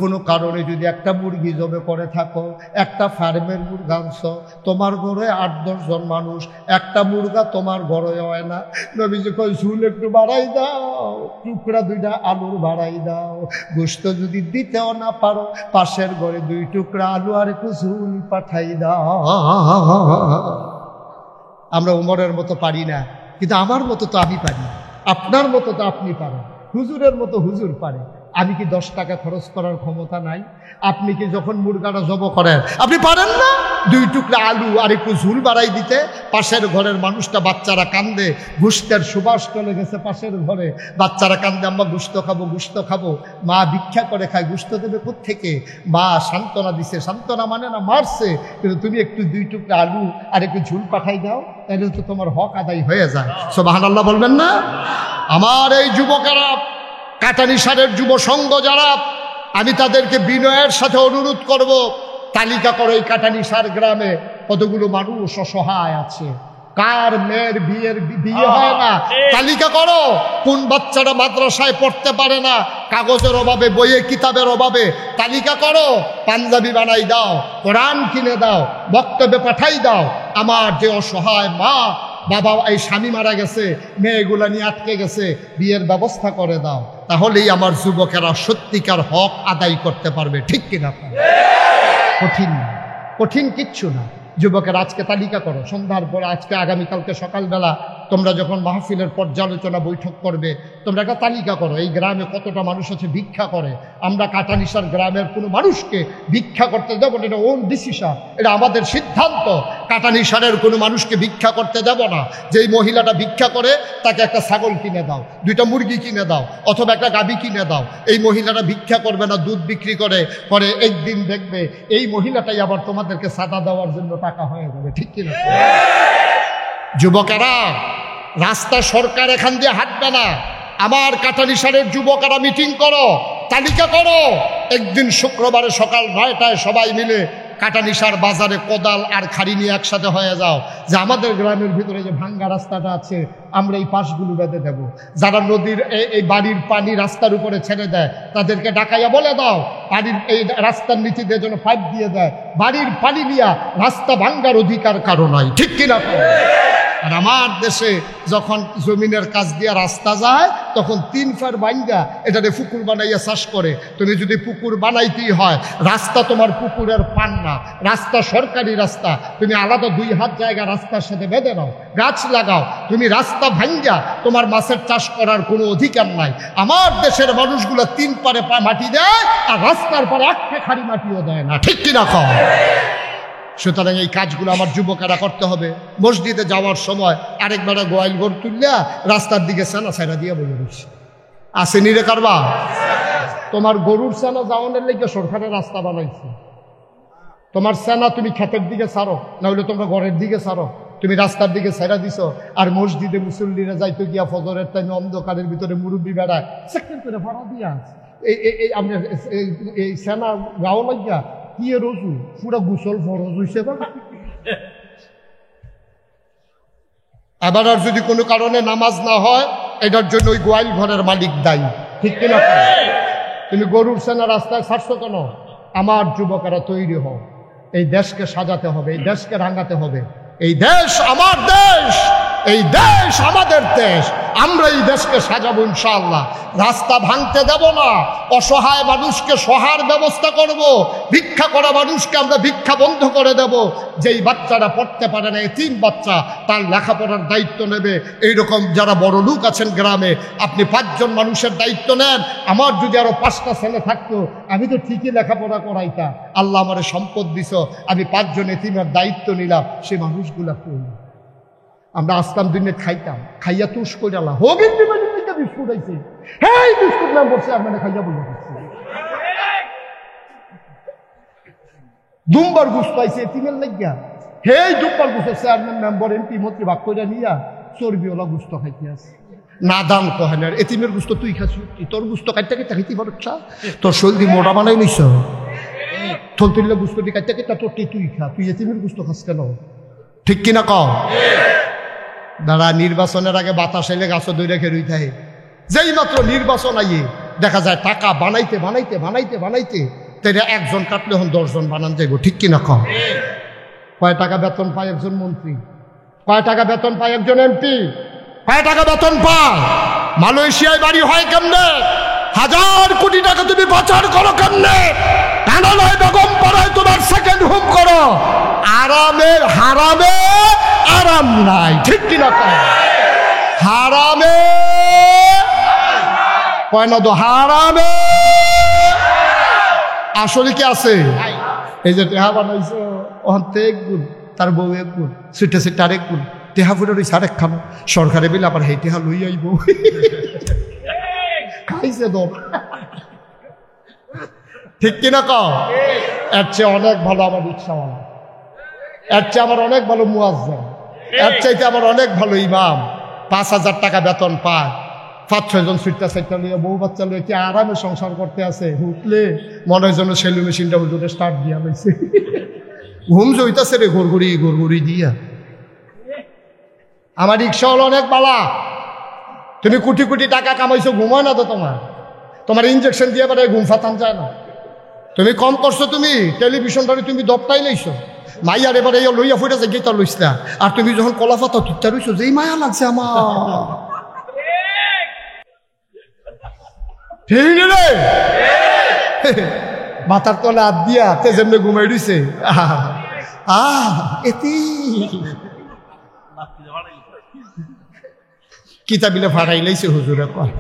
কোনো কারণে যদি একটা মুরগি জবে করে থাকো, একটা ফার্মের মুরগা আনছো, তোমার ঘরে 8-10 জন মানুষ, একটা মুরগা তোমার ঘরে হয় না। নবীজি কই ঝুল একটু বাড়াই দাও, টুকরা 2টা আলুর বাড়াই দাও। গোশত যদি দিতেও না পারো, পাশের ঘরে 2 টুকরা আলু আর একটু ঝুল পাঠাই দাও। আমরা উমরের মতো পারি না, কিন্তু আমার মতো তো আমি পারি, আপনার মতো তো আপনি পারেন, হুজুরের মতো হুজুর পারে। আমি কি 10 টাকা খরচ করার ক্ষমতা নাই? আপনি কি যখন মুরগাটা জব করেন আপনি পারেন না 2 টুকরা আলু আর একটু ঝুল বাড়াই দিতে? পাশের ঘরের মানুষটা, বাচ্চারা কান্দে, গোশতের সুবাস চলে গেছে পাশের ঘরে, বাচ্চারা কান্দে আম্মা গোশত খাবো, গোশত খাবো। মা ভিক্ষা করে খায়, গোশত দেবে কোত্থেকে? মা সান্ত্বনা দিছে, সান্ত্বনা মানে না মারছে, কিন্তু তুমি একটু 2 টুকরা আলু আর একটু ঝুল পাঠাই দাও, তাহলে তো তোমার হক আদায় হয়ে যায়। সুবহানাল্লাহ বলবেন না? আমার এই যুবকেরা, কাটানিসারের যুব সংঘ যারা, আমি তাদেরকে বিনয়ের সাথে অনুরোধ করব, তালিকা করো এই কাটানিসার গ্রামে কতগুলো মানুষ অসহায় আছে, কার মেয়ের বিয়ে হয় না, তালিকা করো। কোন বাচ্চাটা মাদ্রাসায় পড়তে পারে না, কাগজের অভাবে, বইয়ে কিতাবের অভাবে, তালিকা করো। পাঞ্জাবি বানাই দাও, কোরআন কিনে দাও, বক্তব্যে পাঠাই দাও। আমার যে অসহায় মা বাবা, এই স্বামী মারা গেছে, মেয়েগুলা নিয়ে আটকে গেছে, বিয়ের ব্যবস্থা করে দাও। তাহলেই আমার যুবকেরা সত্যিকার হক আদায় করতে পারবে, ঠিক কিনা? কঠিন না, কঠিন কিচ্ছু না। যুবকের আজকে তালিকা করো, সন্ধ্যার পরে, আজকে আগামীকালকে সকালবেলা তোমরা যখন মাহফিলের পর্যালোচনা বৈঠক করবে, তোমরা একটা তালিকা করো এই গ্রামে কতটা মানুষ আছে ভিক্ষা করে। আমরা কাটানিসার গ্রামের কোনো মানুষকে ভিক্ষা করতে দেব না, এটা ওন ডিসিশন, এটা আমাদের সিদ্ধান্ত। কাটানিসারের কোনো মানুষকে ভিক্ষা করতে দেব না। যেই মহিলাটা ভিক্ষা করে তাকে একটা ছাগল কিনে দাও, 2টা মুরগি কিনে দাও, অথবা একটা গাভী কিনে দাও। এই মহিলাটা ভিক্ষা করবে না, দুধ বিক্রি করে, পরে একদিন দেখবে এই মহিলাটাই আবার তোমাদেরকে সাদা দেওয়ার জন্য টাকা হয়ে যাবে, ঠিক কিনা? যুবকেরা, রাস্তা সরকার এখান দিয়ে হাঁটবে না। আমার কাটানিসারের যুবকেরা মিটিং করো, তালিকা করো। একদিন শুক্রবারে সকাল 9টায় সবাই মিলে কাটানিসার বাজারে কোদাল আর খাড়ি নিয়ে একসাথে হয়ে যাও, যে আমাদের গ্রামের ভিতরে যে ভাঙ্গা রাস্তাটা আছে আমরা এই পাশগুলো বেঁধে দেব। যারা নদীর এই বাড়ির পানি রাস্তার উপরে ছেড়ে দেয় তাদেরকে ডাকাইয়া বলে দাও বাড়ির এই রাস্তার নিচে দিয়ে যেন পাইপ দিয়ে দেয়। বাড়ির পানি নিয়ে রাস্তা ভাঙ্গার অধিকার কারো নাই, ঠিক কিনা? আর আমার দেশে যখন জমিনের কাজ দিয়া রাস্তা যায় তখন 3 ফার বাইঙ্গা এটারে পুকুর বানাইয়া চাষ করে। তুমি যদি পুকুর বানাইতেই হয়, রাস্তা তোমার পুকুরের পান না, রাস্তা সরকারি রাস্তা, তুমি আলাদা 2 হাত জায়গা রাস্তার সাথে বেঁধে নাও, গাছ লাগাও। তুমি রাস্তা ভাঙ্গা তোমার মাছের চাষ করার কোনো অধিকার নাই। আমার দেশের মানুষগুলো 3 পারে মাটি দেয় আর রাস্তার পরে 1 খাড়ি মাটিও দেয় না, ঠিক কিনা? কম সুতরাং এই কাজগুলো আমার যুবকেরা করতে হবে। মসজিদে যাওয়ার সময় আরেকবার গোয়াল গরু তুললা রাস্তার দিকে সেনা সেনা দিয়ে বলে দিচ্ছি, আসেনি রে কারবা? তোমার গরুর সেনা যাওয়ানোর লেগে সরকারের রাস্তা বানাইছে। তোমার সেনা তুমি ক্ষেতের দিকে ছাড়ো, না হলে তোমরা ঘরের দিকে ছাড়ো, তুমি রাস্তার দিকে ছেড়া দিছ। আর মসজিদে মুসল্লিরা যাইতো গিয়া ফজরের টাইমে অন্ধকারের ভিতরে মুরব্বী বেড়ায় সেকেন্ড করে ভাড়া দিয়া আমরা এই সেনা গাও লাগিয়া কি রজু পুরা গুসল ফরজ হইছে। আবার আর যদি কোনো কারণে নামাজ না হয়, এটার জন্য ওই গোয়াল ঘরের মালিক দায়ী, ঠিক কিনা? তুমি গরুর সেনা রাস্তায় ছাড়ছো কেন? আমার যুবকেরা তৈরি হও, এই দেশকে সাজাতে হবে, এই দেশকে রাঙাতে হবে। এই দেশ আমার দেশ, এই দেশ আমাদের দেশ, আমরা এই দেশকে সাজাবো ইনশাআল্লাহ। রাস্তা ভাঙতে দেব না, অসহায় মানুষকে সহার ব্যবস্থা করব, ভিক্ষা করা মানুষকে আমরা ভিক্ষা বন্ধ করে দেব। যেই বাচ্চারা পড়তে পারে না, এতিম বাচ্চা, তার লেখাপড়ার দায়িত্ব নেবে। এইরকম যারা বড় লোক আছেন গ্রামে, আপনি 5 জন মানুষের দায়িত্ব নেন। আমার যদি আরো 5টা ছেলে থাকতো, আমি তো ঠিকই লেখাপড়া করাইতাম। আল্লাহ আমারে সম্পদ দিছ, আমি 5 জন এতিমের দায়িত্ব নিলাম, সে মানুষগুলা কই? আমরা আসতাম দিনে খাইতাম, খাইয়া তুষ করে আল্লাহ হোক বিস্কুট আইছে, হ্যাঁ বিস্কুট নাম বলছে আর মানে খাইয়া বলে দিচ্ছে। দুম্বার গুস পাইছে এতিমের লাগিয়া, হে দুম্বার গুছের চেয়ারম্যান মেম্বার এমপি মন্ত্রী ভাগ করে নিয়া চর্বিওয়ালা গুস্ত খাইতে আছে। না দাম কহেন এতিমের গুস্ত তুই খাচ্ছি, তোর গুস্ত কাটতে কেটে খাইতে পারছ, তোর শরীর মোটা বানাই নিছ, থল তুললে গুস্তটি কাটতে কেটে তোরটি তুই খা, তুই এতিমের গুস্ত খাস কেন? ঠিক কিনা কও? দাঁড়া, নির্বাচনের আগে বাতাস এলে গাছ দই রেখে রুই থাকে। যেই মাত্র নির্বাচন আইয়ে দেখা যায় টাকা বানাইতে বানাইতে বানাইতে বানাইতে তাই 1 জন কাটলে হন 10 জন বানান যাইব। ঠিক কিনা কও? কয় টাকা বেতন পায় একজন মন্ত্রী? কয় টাকা বেতন পায় একজন এমপি? কয় টাকা বেতন পায়? মালয়েশিয়ায় বাড়ি হয় কেমনে? 1000 কোটি টাকা তুমি পাচার করো কেমনে? কানাডায় বেগম পাড়ায় তোমার সেকেন্ড হোম করো। আরামের হারামে আরাম নাই, ঠিক কিনা কয়? হারামে কয় না তো, হারামে আসলে কি আছে? এই যে টেহা বানাইছো অন্তে 1 গুণ, তার বউ 1 গুণ, সিটে সিটে আরেক গুণ, টেহা ফুটে রয়েছে আরেক খানো, সরকারে বিল আবার হেই টেহা লই আইব, খাইছে তো। ঠিক কিনা কও? এর চেয়ে অনেক ভালো আমার রিক্সাওয়ালা, এর চেয়ে আমার অনেক ভালো মুয়াজ্জিন, এর চাইতে আমার অনেক ভালো ইমাম। 5000 টাকা বেতন পায়, 5-6 জন সুইটটা সাইটটা নিয়ে বউ বাচ্চা লিয়ে কি আরামে সংসার করতে আছে। হুকলে মনে হয় যেন সেলু মেশিনটা হুজুরে স্টার্ট দিয়া লইছে, ঘুম জইতাছে রে ঘুরঘুরি ঘুরঘুরি দিয়া। আমার রিক্সাওয়ালা অনেক বালা। তুমি কোটি কোটি টাকা কামাইছো, ঘুমায় না তো তোমার, তোমার ইঞ্জেকশন দিয়ে বেড়ায় ঘুম ফাতান যায় না। তুমি কম করছো, তুমি টেলিভিশনটা তুমি দপটাই লইছো, মাইয়ার এবার এই লইয়া ফুটেছে গীতা লইস না। আর তুমি যখন কলা পাতা তুইটা রইছো, যেই মায়া লাগছে আমার, ঠিক রে মাথার তলে হাত দিয়া তে যেমনি ঘুমাই দিছে। এতি কিতাবিলে ফাড়াই লাইছে হুজুরে কয়,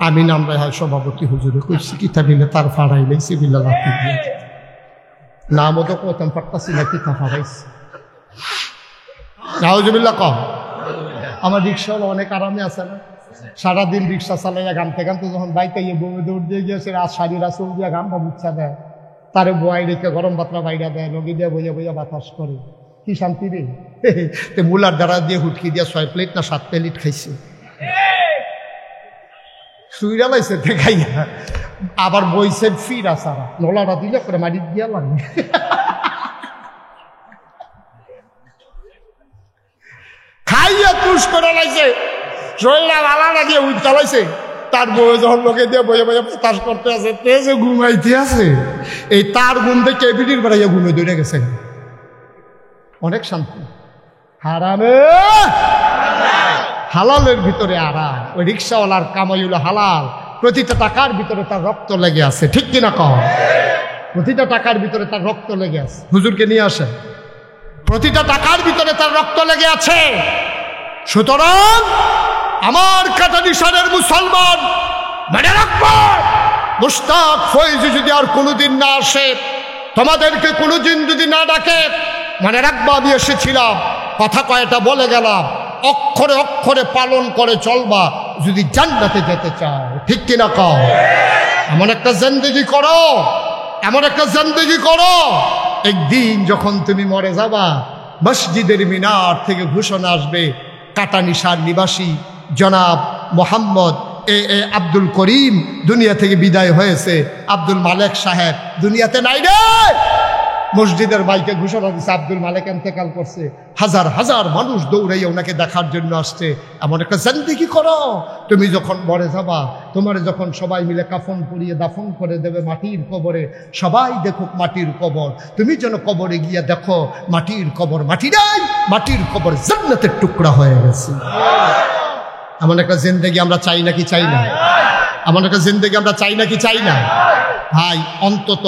আমি নামরাই হয় সভাপতি হুজুরে কইছি কিতাবিলে তার ফাড়াই লাইছে বিলা লাঠি দিয়ে। নামও তো কইতাম পারতাছি না, কিতা ফাড়াইছে। নাউজুবিল্লাহ কম। আমার রিক্সাওয়ালা অনেক আরামে আছে না, সারাদিন রিক্সা চালাইয়া গামতে গামতে যখন বাইকে বউয়ে দৌড় দিয়ে গিয়েছে, শাড়ি রাসুল দিয়া গামটা বুচ্ছা দেয়, তারে বয়াই রেখে গরম ভাতটা বাইরা দেয়, নগি দিয়ে বইয়া বইয়া বাতাস করে, কি শান্তি রে। মুলার দ্বারা দিয়ে হুটকি দিয়া 6 প্লেট না 7 প্লেট খাইছে, শুইরা লাইছে দেখাইয়া, আবার বইছে ফিরা সারা নলাটা দিলে করে মাটি দিয়া লাগে। খাইয়া তুষ করে লাইছে, শরীরটা আলাদা দিয়ে উঠ চালাইছে। তার বউয়ে যখন লোকে দিয়ে বইয়ে বইয়ে তাস করতে আছে, তেজে ঘুমাইতে আছে, এই তার ঘুম থেকে কেবিটির বেড়াইয়া ঘুমে দৌড়ে গেছে। অনেক শান্তি। হারামে হালালের ভিতরে আরাম। ওই রিক্সাওয়ালার কামাই হলো হালাল, প্রতিটা টাকার ভিতরে তার রক্ত লেগে আছে, ঠিক কিনা কও? প্রতিটা টাকার ভিতরে তার রক্ত লেগে আছে। হুজুরকে নিয়ে আসে, প্রতিটা টাকার ভিতরে তার রক্ত লেগে আছে। সুতরাং আমার কাটানিশানের মুসলমান মনে রাখবো, মুশতাক ফৈজি যদি আর কোনোদিন না আসে, তোমাদেরকে কোনোদিন যদি না ডাকে মনে রাখবা আমি এসেছিলাম, কথা কয়টা বলে গেলাম, অক্ষরে অক্ষরে পালন করে চলবা যদি জান্নাতে যেতে চাও। ঠিক কিনা কও? এমন একটা জিন্দেগি করো, এমন একটা জিন্দেগি করো, একদিন যখন তুমি মরে যাবা মসজিদের মিনার থেকে ঘোষণা আসবে, কাটানিশার নিবাসী জনাব মোহাম্মদ এ আব্দুল করিম দুনিয়া থেকে বিদায় হয়েছে, আব্দুল মালেক সাহেব দুনিয়াতে নাই রে। মসজিদের বাইকে ঘোষণা দিচ্ছে আব্দুল মালেক ইন্তেকাল করছে, হাজার হাজার মানুষ দৌড়াইয়া ওনাকে দেখার জন্য আসছে। এমন একটা জিন্দেগি করো, তুমি যখন মরে যাবা তোমার যখন সবাই মিলে কাফন পরিয়ে দাফন করে দেবে মাটির কবরে, সবাই দেখুক মাটির কবর, তুমি যেন কবরে গিয়ে দেখো মাটির কবর মাটি নাই, মাটির কবর জান্নাতের টুকরা হয়ে গেছে। এমন একটা জিন্দেগি আমরা চাই নাকি চাই না? এমন একটা জিন্দেগি আমরা চাই নাকি চাই না? ভাই অন্তত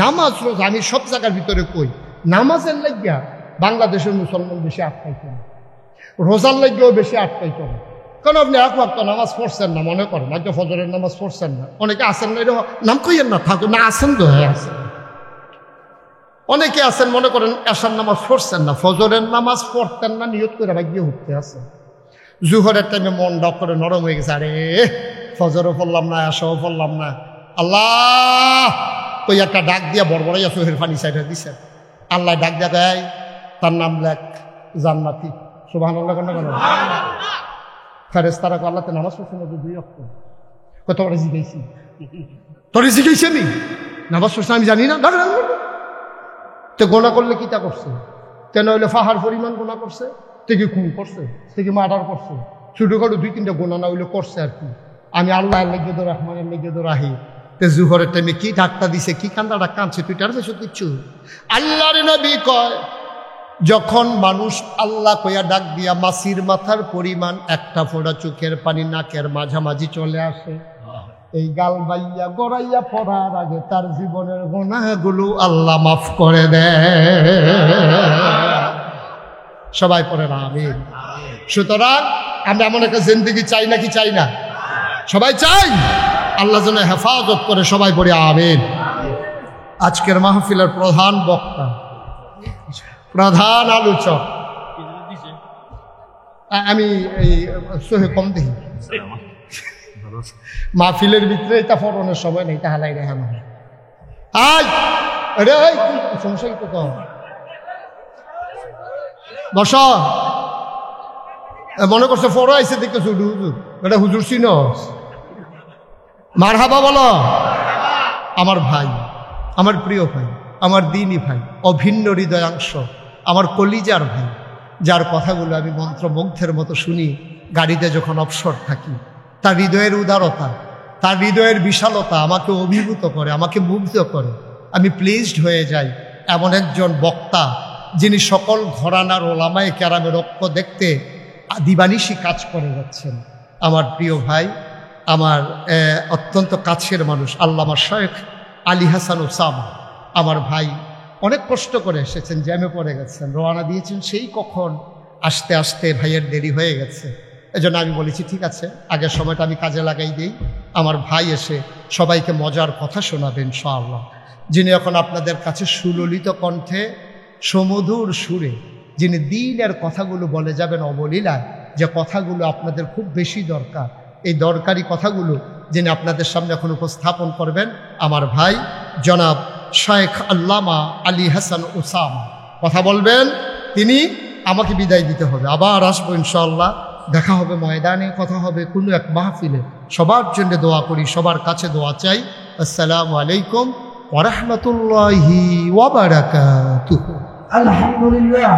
নামাজ রোজ আমি সব জায়গার ভিতরে কই, নামাজের লাগিয়া বাংলাদেশের মুসলমান বেশি আটকাইত না, রোজার লাগিয়েও বেশি আটকাইত না। কারণ আপনি এক ওয়াক্ত নামাজ পড়ছেন না, মনে করেন আজকে ফজরের নামাজ পড়ছেন না, অনেকে আসেন না, এটা নাম কইয়েন না, থাকুন না, আসেন তো হয়ে আসেন। অনেকে আছেন মনে করেন এশার নামাজ পড়ছেন না, ফজরের নামাজ পড়তেন না, নিয়ত করে ভাগিয়ে উঠতে আসেন। জুহরের টাইমে মন ডক করে নরম হয়ে গেছে, আরে ফজরও পড়লাম না, এশাও পড়লাম না, আল্লাহ ওই একটা ডাক দিয়া বড়বড়াইয়া চোখের পানি সাইডে দিছেন। আল্লাহ ডাক দিয়া দেয় তার নাম লেখ জান্নাতি। সুবহানাল্লাহ কেন কেন ফেরেশতারা কো আল্লাহতে নামাজ পড়ছে না দুই ওয়াক্ত, কত বড় জিজ্ঞাসি তোরে জিজ্ঞাসি আমি নামাজ পড়ছে আমি জানি না। তো গোনা করলে কিতা করছে? কেন হইলে ফাহার পরিমাণ গোনা করছে, থেকে খুন করছে, থেকে মার্ডার করছে, ছোটখাটো দুই তিনটা গোনা না হইলে করছে আর কি। আমি আল্লাহ লেগে দো রহমানের লেগে দো রাহি। জুহরের টাইমে কি ডাকটা দিছে, কি কান্দাটা কাঁদছে, তুই টার পেছো কিচ্ছু। আল্লাহর নবী কয় যখন মানুষ আল্লাহ কইয়া ডাক দিয়া মাছির মাথার পরিমাণ একটা ফোঁটা চোখের পানি নাকের মাঝামাঝি চলে আসে, এই গাল বাইয়া গড়াইয়া পড়ার আগে তার জীবনের গুনাহগুলো আল্লাহ মাফ করে দেয়। সবাই পড়ে না আমিন। সুতরাং আমরা এমন একটা জিন্দেগি চাই নাকি চাই না? সবাই চাই। আল্লাহ যেন হেফাজত করে, সবাই পড়ে আমিন। আজকের মাহফিলের প্রধান বক্তা, প্রধান আলোচক, আমি এই সহে কম দেখি মাহফিলের ভিতরে এটা ফরনের সময় নেই, তাহলে রে আমার আই রে সমস্যা কি তো বস মনে করছে ফরো আইসে দেখতেছ হুজুর, এটা হুজুর চিনস? মারহাবা বলো। আমার ভাই, আমার প্রিয় ভাই, আমার দিনী ভাই, অভিন্ন হৃদয়াংশ, আমার কলিজার ভাই, যার কথাগুলো আমি মন্ত্রমুগ্ধের মতো শুনি গাড়িতে যখন অবসর থাকি, তার হৃদয়ের উদারতা, তার হৃদয়ের বিশালতা আমাকে অভিভূত করে, আমাকে মুগ্ধ করে। আমি প্লিজড হয়ে যাই এমন একজন বক্তা যিনি সকল ঘরানার ওলামায়ে কেরামের ঐক্য দেখতে দিবানিশি কাজ করে যাচ্ছেন। আমার প্রিয় ভাই, আমার অত্যন্ত কাছের মানুষ আল্লামা শেখ আলী হাসান ওসামা, আমার ভাই অনেক কষ্ট করে এসেছেন, জ্যামে পড়ে গেছেন, রওনা দিয়েছেন সেই কখন, আসতে আসতে ভাইয়ের দেরি হয়ে গেছে। এজন্য আমি বলেছি ঠিক আছে আগের সময়টা আমি কাজে লাগাই দিই, আমার ভাই এসে সবাইকে মজার কথা শোনাবেন ইনশাআল্লাহ। যিনি এখন আপনাদের কাছে সুললিত কণ্ঠে সমধুর সুরে যিনি দ্বীনের কথাগুলো বলে যাবেন অবলীলায়, যে কথাগুলো আপনাদের খুব বেশি দরকার, এই দরকারি কথাগুলো যিনি আপনাদের সামনে এখন উপস্থাপন করবেন আমার ভাই জনাব শেখ আল্লামা আলী হাসান ওসামা কথা বলবেন। তিনি আমাকে বিদায় দিতে হবে, আবার আসবো ইনশাআল্লাহ, দেখা হবে ময়দানে, কথা হবে কোনো এক মাহফিলে। সবার জন্য দোয়া করি, সবার কাছে দোয়া চাই। আসসালামু আলাইকুম ওয়া রাহমাতুল্লাহি ওয়া বারাকাতুহু। আলহামদুলিল্লাহ।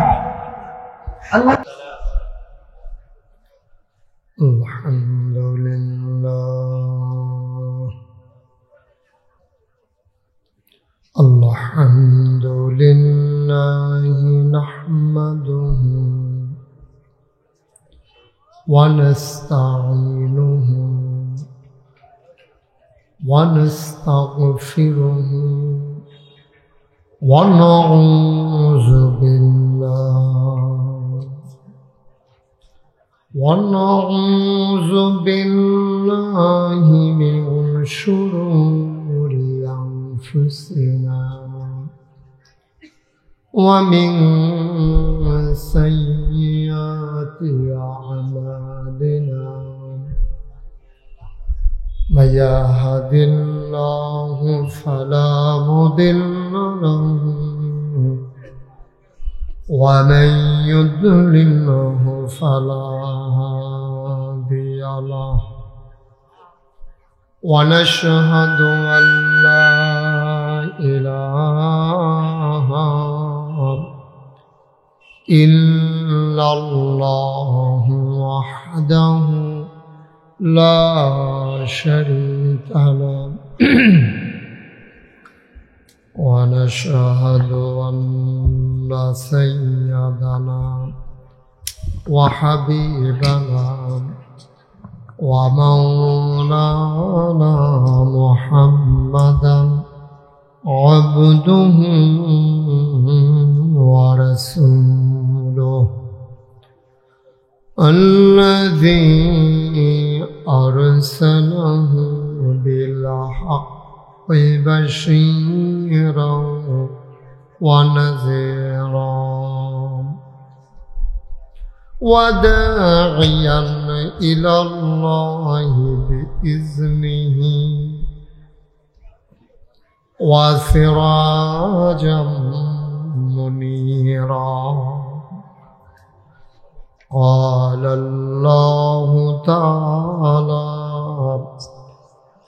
আলহামদুলিল্লাহ নাহমাদুহু ওয়া নাস্তাঈনুহু ওয়া নাস্তাগফিরুহু ওয়া নাউযু বিল্লাহি মিন শুরুরি আনফুসিনা ومن سيئات أعمالنا من يهد الله فلا مضل له ومن يضلله فلا هادي له ونشهد أن لا إله إلا الله وحده لا شريك له ونشهد أن سيدنا وحبيبنا ومولانا محمدا عبده ورسوله الذي أرسله بالحق بشيرا ونذيرا وداعيا إلى الله بإذنه وسراجا منيرا قال الله تعالى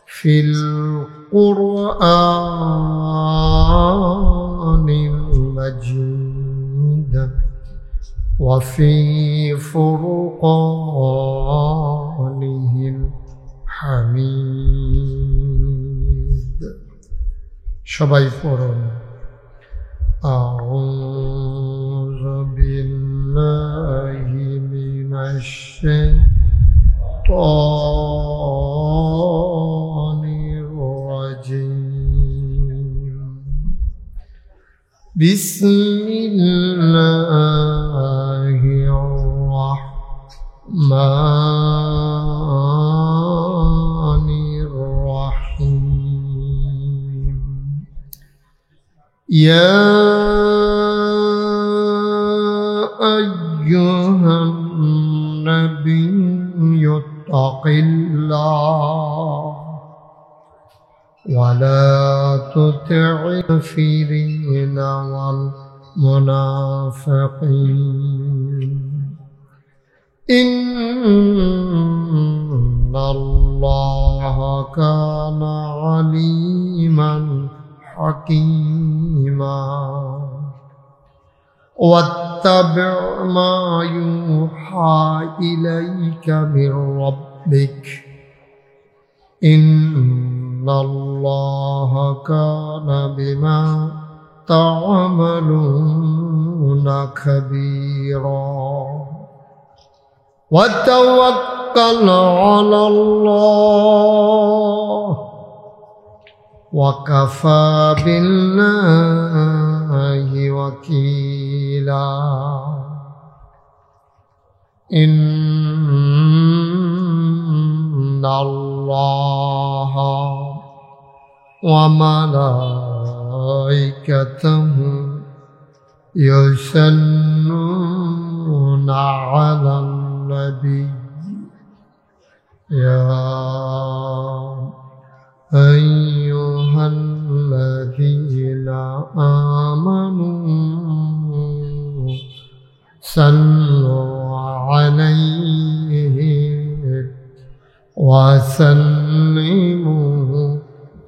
في القرآن المجيد وفي فرقانه الحميد সবাই পড়ুন أعوذ بالله من الشيطان الرجيم بسم الله الرحمن الرحيم يا أيها النبي اتق الله ولا تطع الكافرين والمنافقين إن الله كان عليما حكيما واتبع ما يوحى إليك من ربك إن الله كان بما تعملون خبيرا وتوكل على الله وكفى بالله وكيلا إن الله وملائكته يصلون على النبي يا أيها الذين آمنوا صلوا عليه وسلموا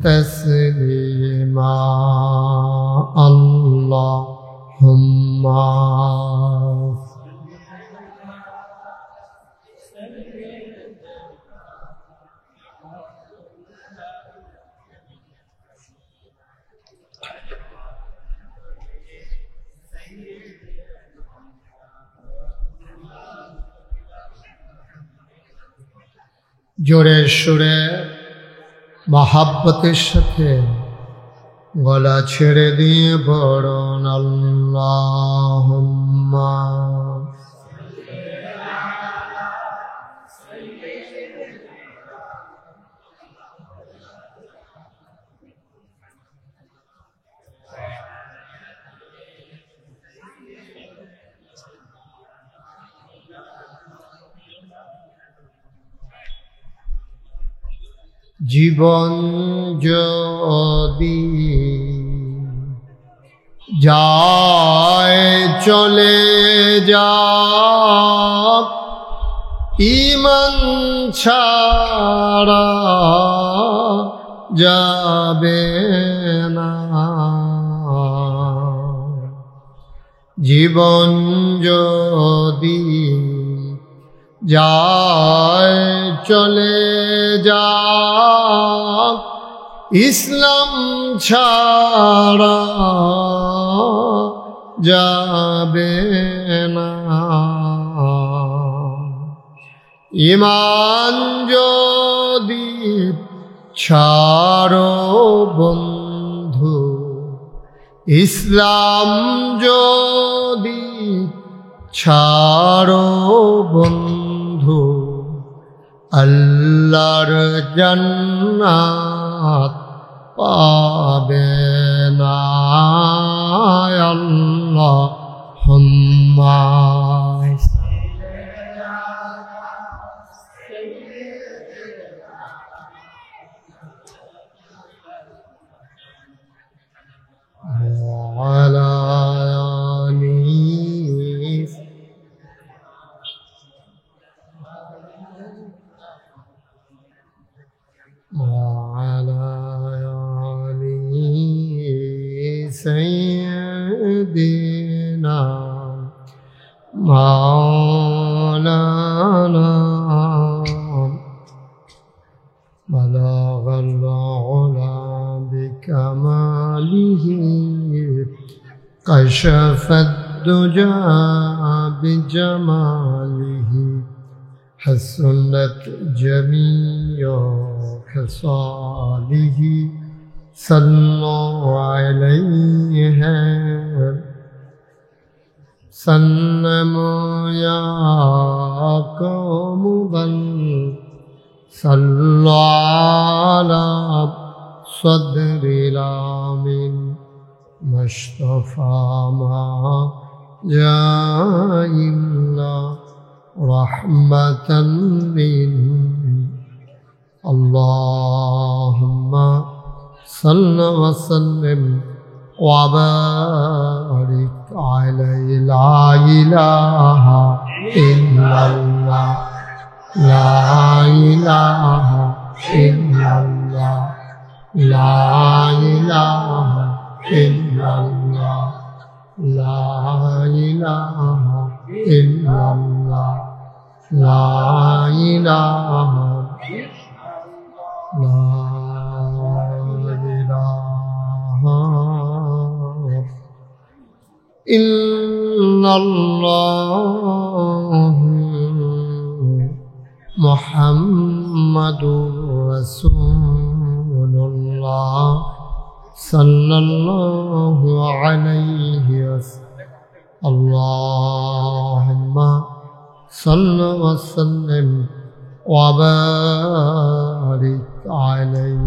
تسليما اللهم জোরে সুরে মহাব্বতের সাথে গলা ছেড়ে দিয়ে পড়ুন আল্লাহুম্মা জীবন যদি যায় চলে যাক, ঈমান ছাড়া যাবে না। জীবন যদি যায় চলে যাক, ইসলাম ছাড়া যাবে না। ঈমান যদি ছাড়ো বন্ধু, ইসলাম যদি ছাড়ো বন্ধু, আল্লাহর জান্নাত পাবে না। আল্লাহুম্মা وعلى آله وعلى آله سيدنا مولانا بلغ العلا بكماله، كشف الدجى بجماله، حسنت جميع خصاله، صلوا عليه سلموا يا قوم بل صلوا على صدر الآمن مصطفى ما جاء إلا رحمة اللهم صل وسلم وبارك عليه. لا إله إلا الله، لا إله إلا الله، لا إله إلا الله، لا إله إلا الله، لا إله لا إله إلا الله محمد رسول الله صلى الله عليه وسلم. اللهم صل وسلم وبارك عليه.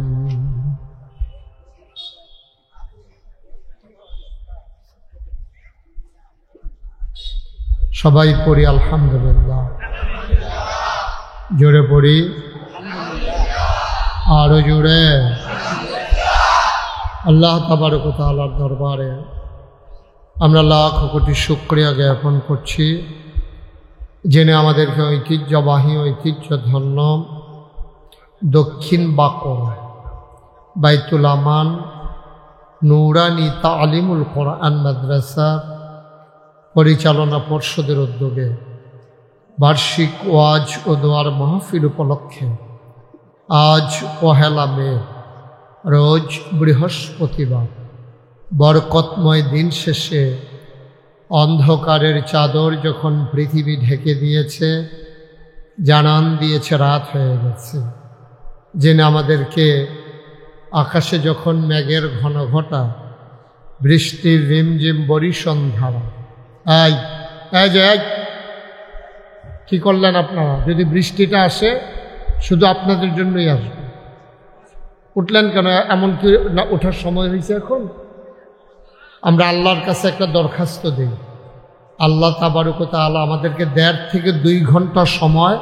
সবাই পড়ি আলহামদুলিল্লাহ, জোরে পড়ি, আরো জোরে। আল্লাহ তাবারক ওয়া তাআলার দরবারে আমরা লাখ কোটি শুকরিয়া জ্ঞাপন করছি, জেনে আমাদেরকে ঐতিহ্যবাহী ঐতিহ্যধন্য দক্ষিণ বাকর বাইতুল আমান নুরানি তালিমুল কোরআন মাদ্রাসা পরিচালনা পর্ষদের উদ্যোগে বার্ষিক ওয়াজ ও দোয়ার মাহফিল উপলক্ষে আজ 1 মে রোজ বৃহস্পতিবার বরকতময় দিন শেষে অন্ধকারের চাদর যখন পৃথিবী ঢেকে দিয়েছে, জানান দিয়েছে রাত হয়ে গেছে, জেনে আমাদেরকে আকাশে যখন মেঘের ঘন ঘটা, বৃষ্টির রিমঝিম বরিশন ধারা, এই যে কি করলেন আপনারা? যদি বৃষ্টিটা আসে শুধু আপনাদের জন্যই আসবে, উঠলেন কেন? এমনকি না ওঠার সময় হয়েছে এখন? আমরা আল্লাহর কাছে একটা দরখাস্ত দিই, আল্লাহ তাবারক ওয়া তাআলা আমাদেরকে 1.5 থেকে 2 ঘন্টা সময়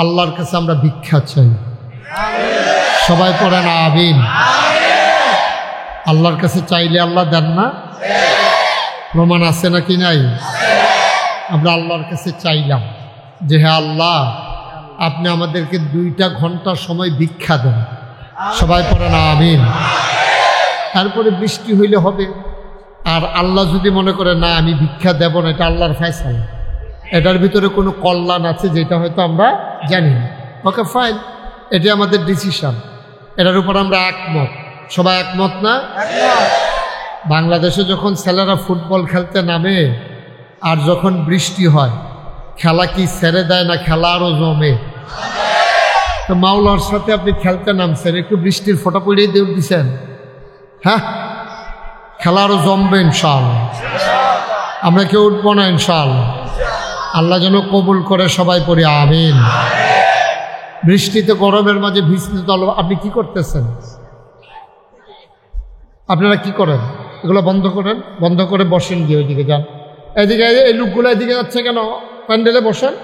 আল্লাহর কাছে আমরা ভিক্ষা চাই। সবাই পড়েন আমিন। আল্লাহর কাছে চাইলে আল্লাহ দেন না? প্রমাণ আছে নাকি নাই? আমরা আল্লাহর কাছে চাইলাম যে হে আল্লাহ, আপনি আমাদেরকে 2টা ঘন্টা সময় ভিক্ষা দেন। সবাই পড়েন আমিন। তারপরে বৃষ্টি হইলে হবে। আর আল্লাহ যদি মনে করে না আমি ভিক্ষা দেব না, এটা আল্লাহর ফয়সালা, এটার ভিতরে কোনো কল্যাণ আছে যেটা হয়তো আমরা জানি না, ওকে ফাইন, এটা আমাদের ডিসিশন, এটার উপর আমরা একমত। সবাই একমত না? বাংলাদেশে যখন ছেলেরা ফুটবল খেলতে নামে আর যখন বৃষ্টি হয়, খেলা কি ছেড়ে দেয় না খেলা আরও জমে? তো মাওলার সাথে আপনি খেলতে নামছেন, একটু বৃষ্টির ফোঁটা পড়িয়ে দিয়ে দিচ্ছেন, হ্যাঁ, খেলা আরও জমবে ইনশাআল্লাহ। আমরা কেউ উঠবো না ইনশাআল্লাহ। আল্লাহ যেন কবুল করে, সবাই পড়ি আমিন। বৃষ্টিতে গরমের মাঝে ভিজতে তো আপনি কি করতেছেন? আপনারা কি করেন? এগুলো বন্ধ করেন, বন্ধ করে বসেন, গিয়ে ওইদিকে যান। এদিকে এই লোকগুলো এদিকে যাচ্ছে কেন? প্যান্ডেলে বসেন,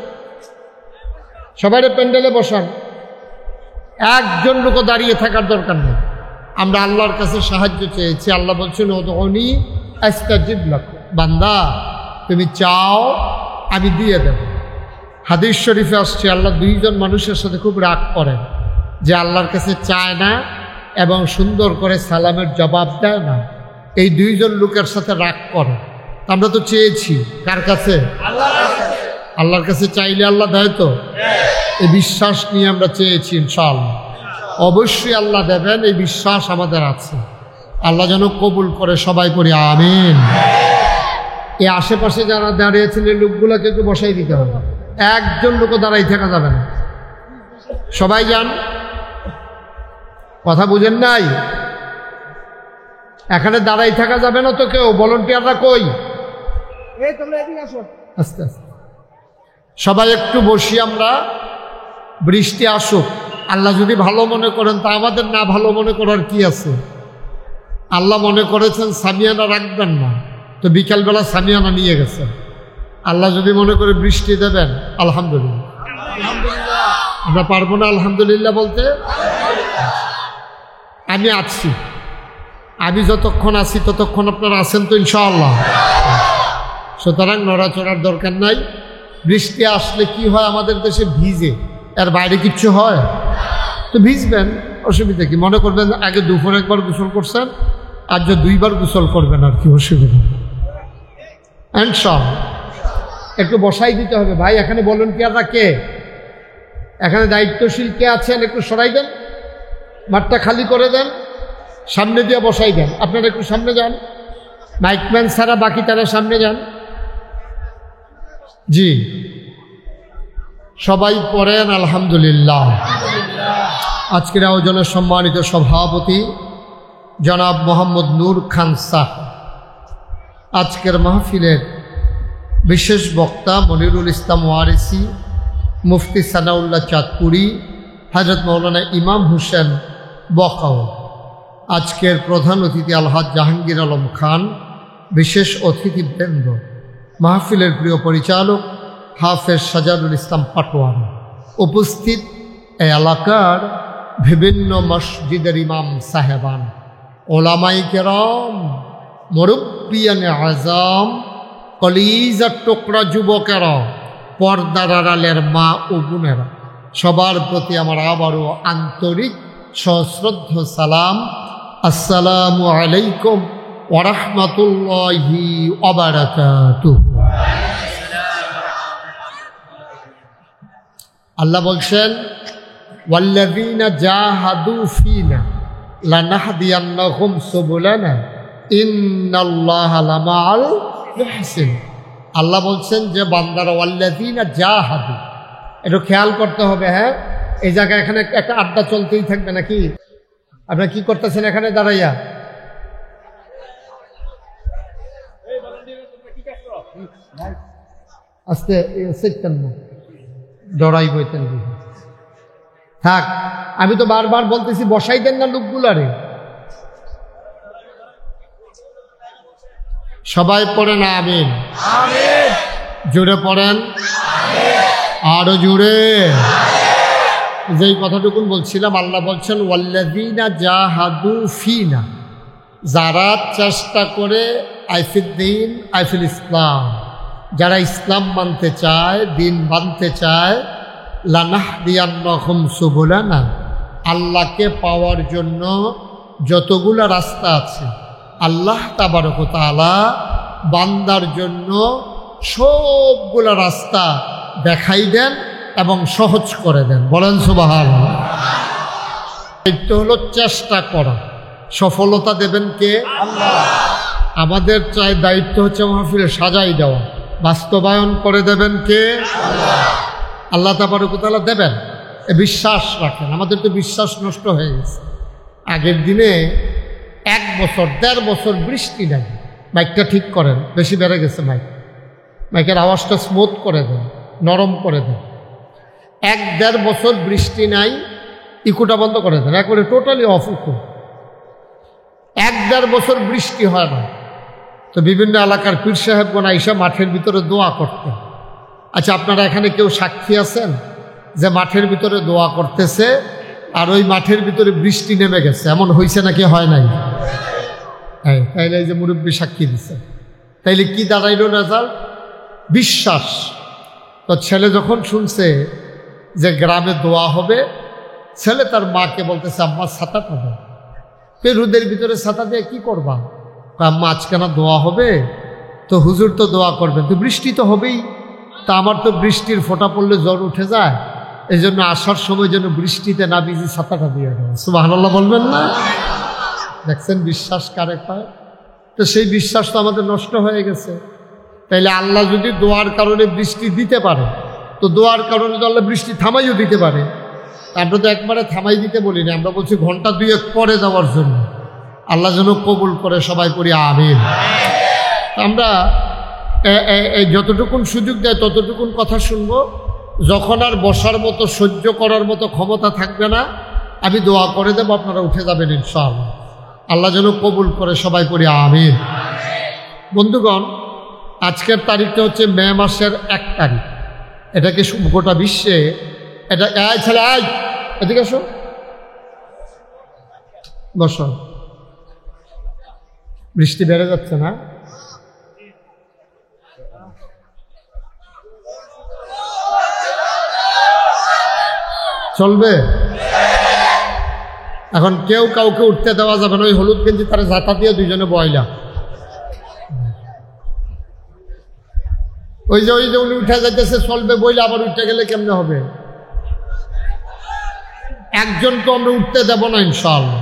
সবাই প্যান্ডেলে বসান। একজন লোকও দাঁড়িয়ে থাকার দরকার নেই। আমরা আল্লাহর কাছে সাহায্য চেয়েছি। আল্লাহ বলছেন উদউনি আস্তাজিব লাকুম, বান্দা তুমি চাও আমি দিয়ে দেব। হাদিস শরীফে আসছে আল্লাহ 2জন মানুষের সাথে খুব রাগ করেন, যে আল্লাহর কাছে চায় না এবং সুন্দর করে সালামের জবাব দেয় না। এই 2জন লোকের সাথে রাগ করে। আমরা তো চেয়েছি কার কাছে? আল্লাহর কাছে চাইলে আল্লাহ দেয় তো? এই বিশ্বাস নিয়ে আমরা চেয়েছি, ইনশাআল্লাহ অবশ্যই আল্লাহ দেবেন, এই বিশ্বাস আমাদের আছে। আল্লাহ যেন কবুল করে, সবাই পড়ি আমিন। এই আশেপাশে যারা দাঁড়িয়েছিলেন লোকগুলোকে একটু বসাই দিতে হবে, একজন লোকও দাঁড়াই থাকা যাবে না। সবাই যান, কথা বুঝেন নাই? এখানে দাঁড়াই থাকা যাবে না তো কেউ। ভলান্টিয়াররা কই? আস্তে আস্তে সবাই একটু বসি আমরা, বৃষ্টি আসুক। আল্লাহ যদি ভালো মনে করেন তা আমাদের না ভালো মনে করার কি আছে? আল্লাহ মনে করেছেন সামিয়ানা রাখবেন না, তো বিকালবেলা সামিয়ানা নিয়ে গেছেন। আল্লাহ যদি মনে করে বৃষ্টি দেবেন, আলহামদুলিল্লাহ। আমরা পারবো না আলহামদুলিল্লাহ বলতে? আমি আছি, আমি যতক্ষণ আছি ততক্ষণ আপনারা আছেন তো ইনশাআল্লাহ। সুতরাং নড়াচড়ার দরকার নাই। বৃষ্টি আসলে কি হয় আমাদের দেশে? ভিজে, এর বাইরে কিচ্ছু হয়? তো ভিজবেন, অসুবিধা কি? মনে করবেন আগে দুপুরে একবার গোসল করছেন, আর যে 2বার গোসল করবেন, আর কি অসুবিধা? একটু বসাই দিতে হবে। ভাই এখানে ভলান্টিয়াররা কে? এখানে দায়িত্বশীল কে আছেন? একটু সরাই দেন, মাঠটা খালি করে দেন, সামনে দিয়ে বসাই দেন। আপনারা একটু সামনে যান, মাইকম্যান ছাড়া বাকি তারা সামনে যান। জি, সবাই পড়েন আলহামদুলিল্লাহ। আজকের আয়োজনের সম্মানিত সভাপতি জনাব মোহাম্মদ নূর খান সাহ, আজকের মাহফিলের বিশেষ বক্তা মনিরুল ইসলাম ওয়ারিসি, মুফতি সানাউল্লাহ চাঁদপুরি, হযরত মাওলানা ইমাম হোসেন বখাও, আজকের প্রধান অতিথি আলহাজ জাহাঙ্গীর আলম খান, বিশেষ অতিথিবৃন্দ, মাহফিলের প্রিয় পরিচালক হাফেজ সাজাদুল ইসলাম পাটোয়ারি, উপস্থিত এই এলাকার বিভিন্ন মসজিদের ইমাম সাহেবান, ওলামাই কেরাম, মুরব্বিয়ানে আজম, কলিজার টুকরা যুবকেরা, পর্দার আড়ালের মা ও বোনেরা, সবার প্রতি আমার আবারও আন্তরিক সশ্রদ্ধ সালাম। আসসালামু আলাইকুম ওয়া রাহমাতুল্লাহি ওয়া বারাকাতুহু। আল্লাহ বলছেন ওয়াল্লাযীনা জাহাদু ফীনা লানাহদিয়ান্নাহুম সুবুলানা ইন্নাল্লাহা লামাআল মুহসিন। আল্লাহ বলছেন যে বান্দারা ওয়াল্লাযীনা জাহাদু, একটু খেয়াল করতে হবে। হ্যাঁ, এই জায়গায় এখানে একটা আড্ডা চলতেই থাকবে নাকি? আপনারা কি করতেছেন এখানে দাঁড়াইয়া? আস্তে সেকতেন না, ডরাই বইতেন। থাক, আমি তো বারবার বলতেছি বসাই দেন না লোকগুলারে। সবাই পড়েন আমিন। জোরে পড়েন, আরো জোরে। যেই কথাটুকুন বলছিলাম, আল্লাহ বলছেন ওয়াল্লাযীনা জাহাদু ফিনা, যারা চেষ্টা করে আইফিদ্দিন আইফিল ইসলাম, যারা ইসলাম মানতে চায়, দিন মানতে চায়, লানাহদিয়ান্নাহুম সুবুলানা, আল্লাহকে পাওয়ার জন্য যতগুলো রাস্তা আছে আল্লাহ তাবারক ওয়া তাআলা বান্দার জন্য সবগুলো রাস্তা দেখাই দেন এবং সহজ করে দেন। বলেন সুবহানাল্লাহ। দায়িত্ব হলো চেষ্টা করা, সফলতা দেবেন কে? আল্লাহ। আমাদের দায়িত্ব হচ্ছে মাহফিলে সাজাই দেওয়া, বাস্তবায়ন করে দেবেন কে? আল্লাহ। আল্লাহ তাবারক ওয়া তাআলা দেবেন, বিশ্বাস রাখেন। আমাদের তো বিশ্বাস নষ্ট হয়ে গেছে। আগের দিনে 1 বছর 1.5 বছর বৃষ্টি নাই। মাইকটা ঠিক করেন, বেশি বেড়ে গেছে মাইকের আওয়াজটা স্মুথ করে দেন, নরম করে দেন। 1.5 বছর বৃষ্টি নাই, ইকুটা বন্ধ করে দেন, একবারে টোটালি অফ ইকু। 1.5 বছর বৃষ্টি হয় না, তো বিভিন্ন এলাকার পীর সাহেবগণ আইসা মাঠের ভিতরে দোয়া করতেন। আচ্ছা, আপনারা এখানে কেউ সাক্ষী আছেন যে মাঠের ভিতরে দোয়া করতেছে আর ওই মাঠের ভিতরে বৃষ্টি নেমে গেছে? এমন হয়েছে নাকি হয় নাই? হ্যাঁ, তাইলে এই যে মুরব্বী সাক্ষী দিচ্ছে, তাইলে কি দাঁড়াইল রেজাল্ট? বিশ্বাস। তো ছেলে যখন শুনছে যে গ্রামে দোয়া হবে, ছেলে তার মাকে বলতেছে, আম্মা ছাতাটা দাও। রোদের ভিতরে ছাতা দিয়ে কি করবা? আম্মা আজকে না দোয়া হবে, তো হুজুর তো দোয়া করবেন, তো বৃষ্টি তো হবেই, তা আমার তো বৃষ্টির ফোঁটা পড়লে জ্বর উঠে যায়, এই জন্য আসার সময় যেন বৃষ্টিতে না ভিজি ছাতাটা দিয়ে দেবো। সুবহানাল্লাহ বলবেন না? দেখছেন বিশ্বাস কারে পায়? তো সেই বিশ্বাস তো আমাদের নষ্ট হয়ে গেছে। তাইলে আল্লাহ যদি দোয়ার কারণে বৃষ্টি দিতে পারে, তো দোয়ার কারণে তো আল্লাহ বৃষ্টি থামাইও দিতে পারে। আমরা তো একবারে থামাই দিতে বলিনি, আমরা বলছি ঘন্টা 2-1 পরে দেওয়ার জন্য। আল্লাহ যেন কবুল করে, সবাই করি আমিন। আমরা যতটুকুন সুযোগ দেয় ততটুকুন কথা শুনবো। যখন আর বসার মতো, সহ্য করার মতো ক্ষমতা থাকবে না, আমি দোয়া করে দেবো, আপনারা উঠে যাবেন ইনশাআল্লাহ। আল্লাহ যেন কবুল করে, সবাই করি আমিন। বন্ধুগণ, আজকের তারিখটা হচ্ছে মে মাসের 1 তারিখ। এটাকে গোটা বিশ্বে এটা ছেলে এদিকে আসো, বসো। বৃষ্টি বেড়ে যাচ্ছে না? চলবে? এখন কেউ কাউকে উঠতে দেওয়া যাবে না। ওই হলুদ গেঞ্জি তারা জাতা দিয়ে 2জনে বয়লা, ওই যে উনি উঠে যাইতেছে, চলবে বইলে আবার উঠে গেলে কেমনে হবে? একজনকে আমরা উঠতে দেব না ইনশাআল্লাহ।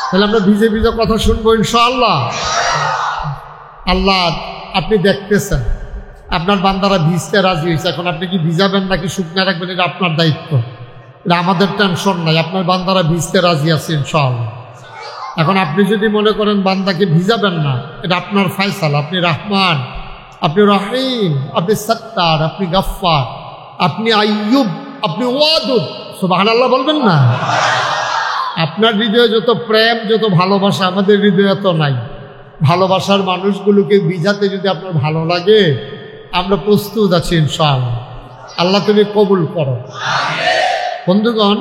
তাহলে আমরা ভিজে ভিজে কথা শুনবো ইনশাআল্লাহ। আল্লাহ আপনি দেখতেছেন, আপনার বান্দারা ভিজতে রাজি হয়েছে। এখন আপনি কি ভিজাবেন নাকি শুকনা রাখবেন, এটা আপনার দায়িত্ব, এটা আমাদের টেনশন নাই। আপনার বান্দারা ভিজতে রাজি আছে ইনশাআল্লাহ। এখন আপনি যদি মনে করেন বান্দাকে ভিজাবেন না, এটা আপনার ফয়সালা। আপনি রহমান, আপনি রহিম, আপনি সত্তার, আপনি গফফার, আপনি আইয়ুব, আপনি ওয়াদুদ। সুবহানাল্লাহ বলবেন না? আপনার হৃদয়ে যত প্রেম, যত ভালোবাসা, আমাদের হৃদয়ে তো নাই। ভালোবাসার মানুষগুলোকে ভিজাতে যদি আপনার ভালো লাগে, আমরা প্রস্তুত আছি ইনশাআল্লাহ। আল্লাহ তুমি কবুল করো। বন্ধুগণ,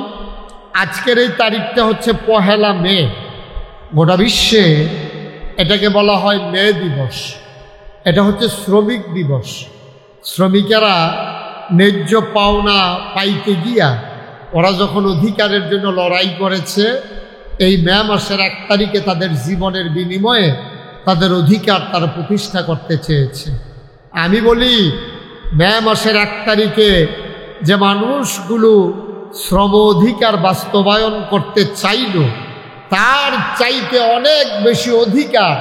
আজকের এই তারিখটা হচ্ছে 1 মে। গোটা বিশ্বে এটাকে বলা হয় মে দিবস। এটা হচ্ছে শ্রমিক দিবস। শ্রমিকেরা ন্যায্য পাওনা পাইতে গিয়া ওরা যখন অধিকারের জন্য লড়াই করেছে, এই মে মাসের 1 তারিখে তাদের জীবনের বিনিময়ে তাদের অধিকার তারা প্রতিষ্ঠা করতে চেয়েছে। আমি বলি, মে মাসের 1 তারিখে যে মানুষগুলো শ্রম অধিকার বাস্তবায়ন করতে চাইল, তার চাইতে অনেক বেশি অধিকার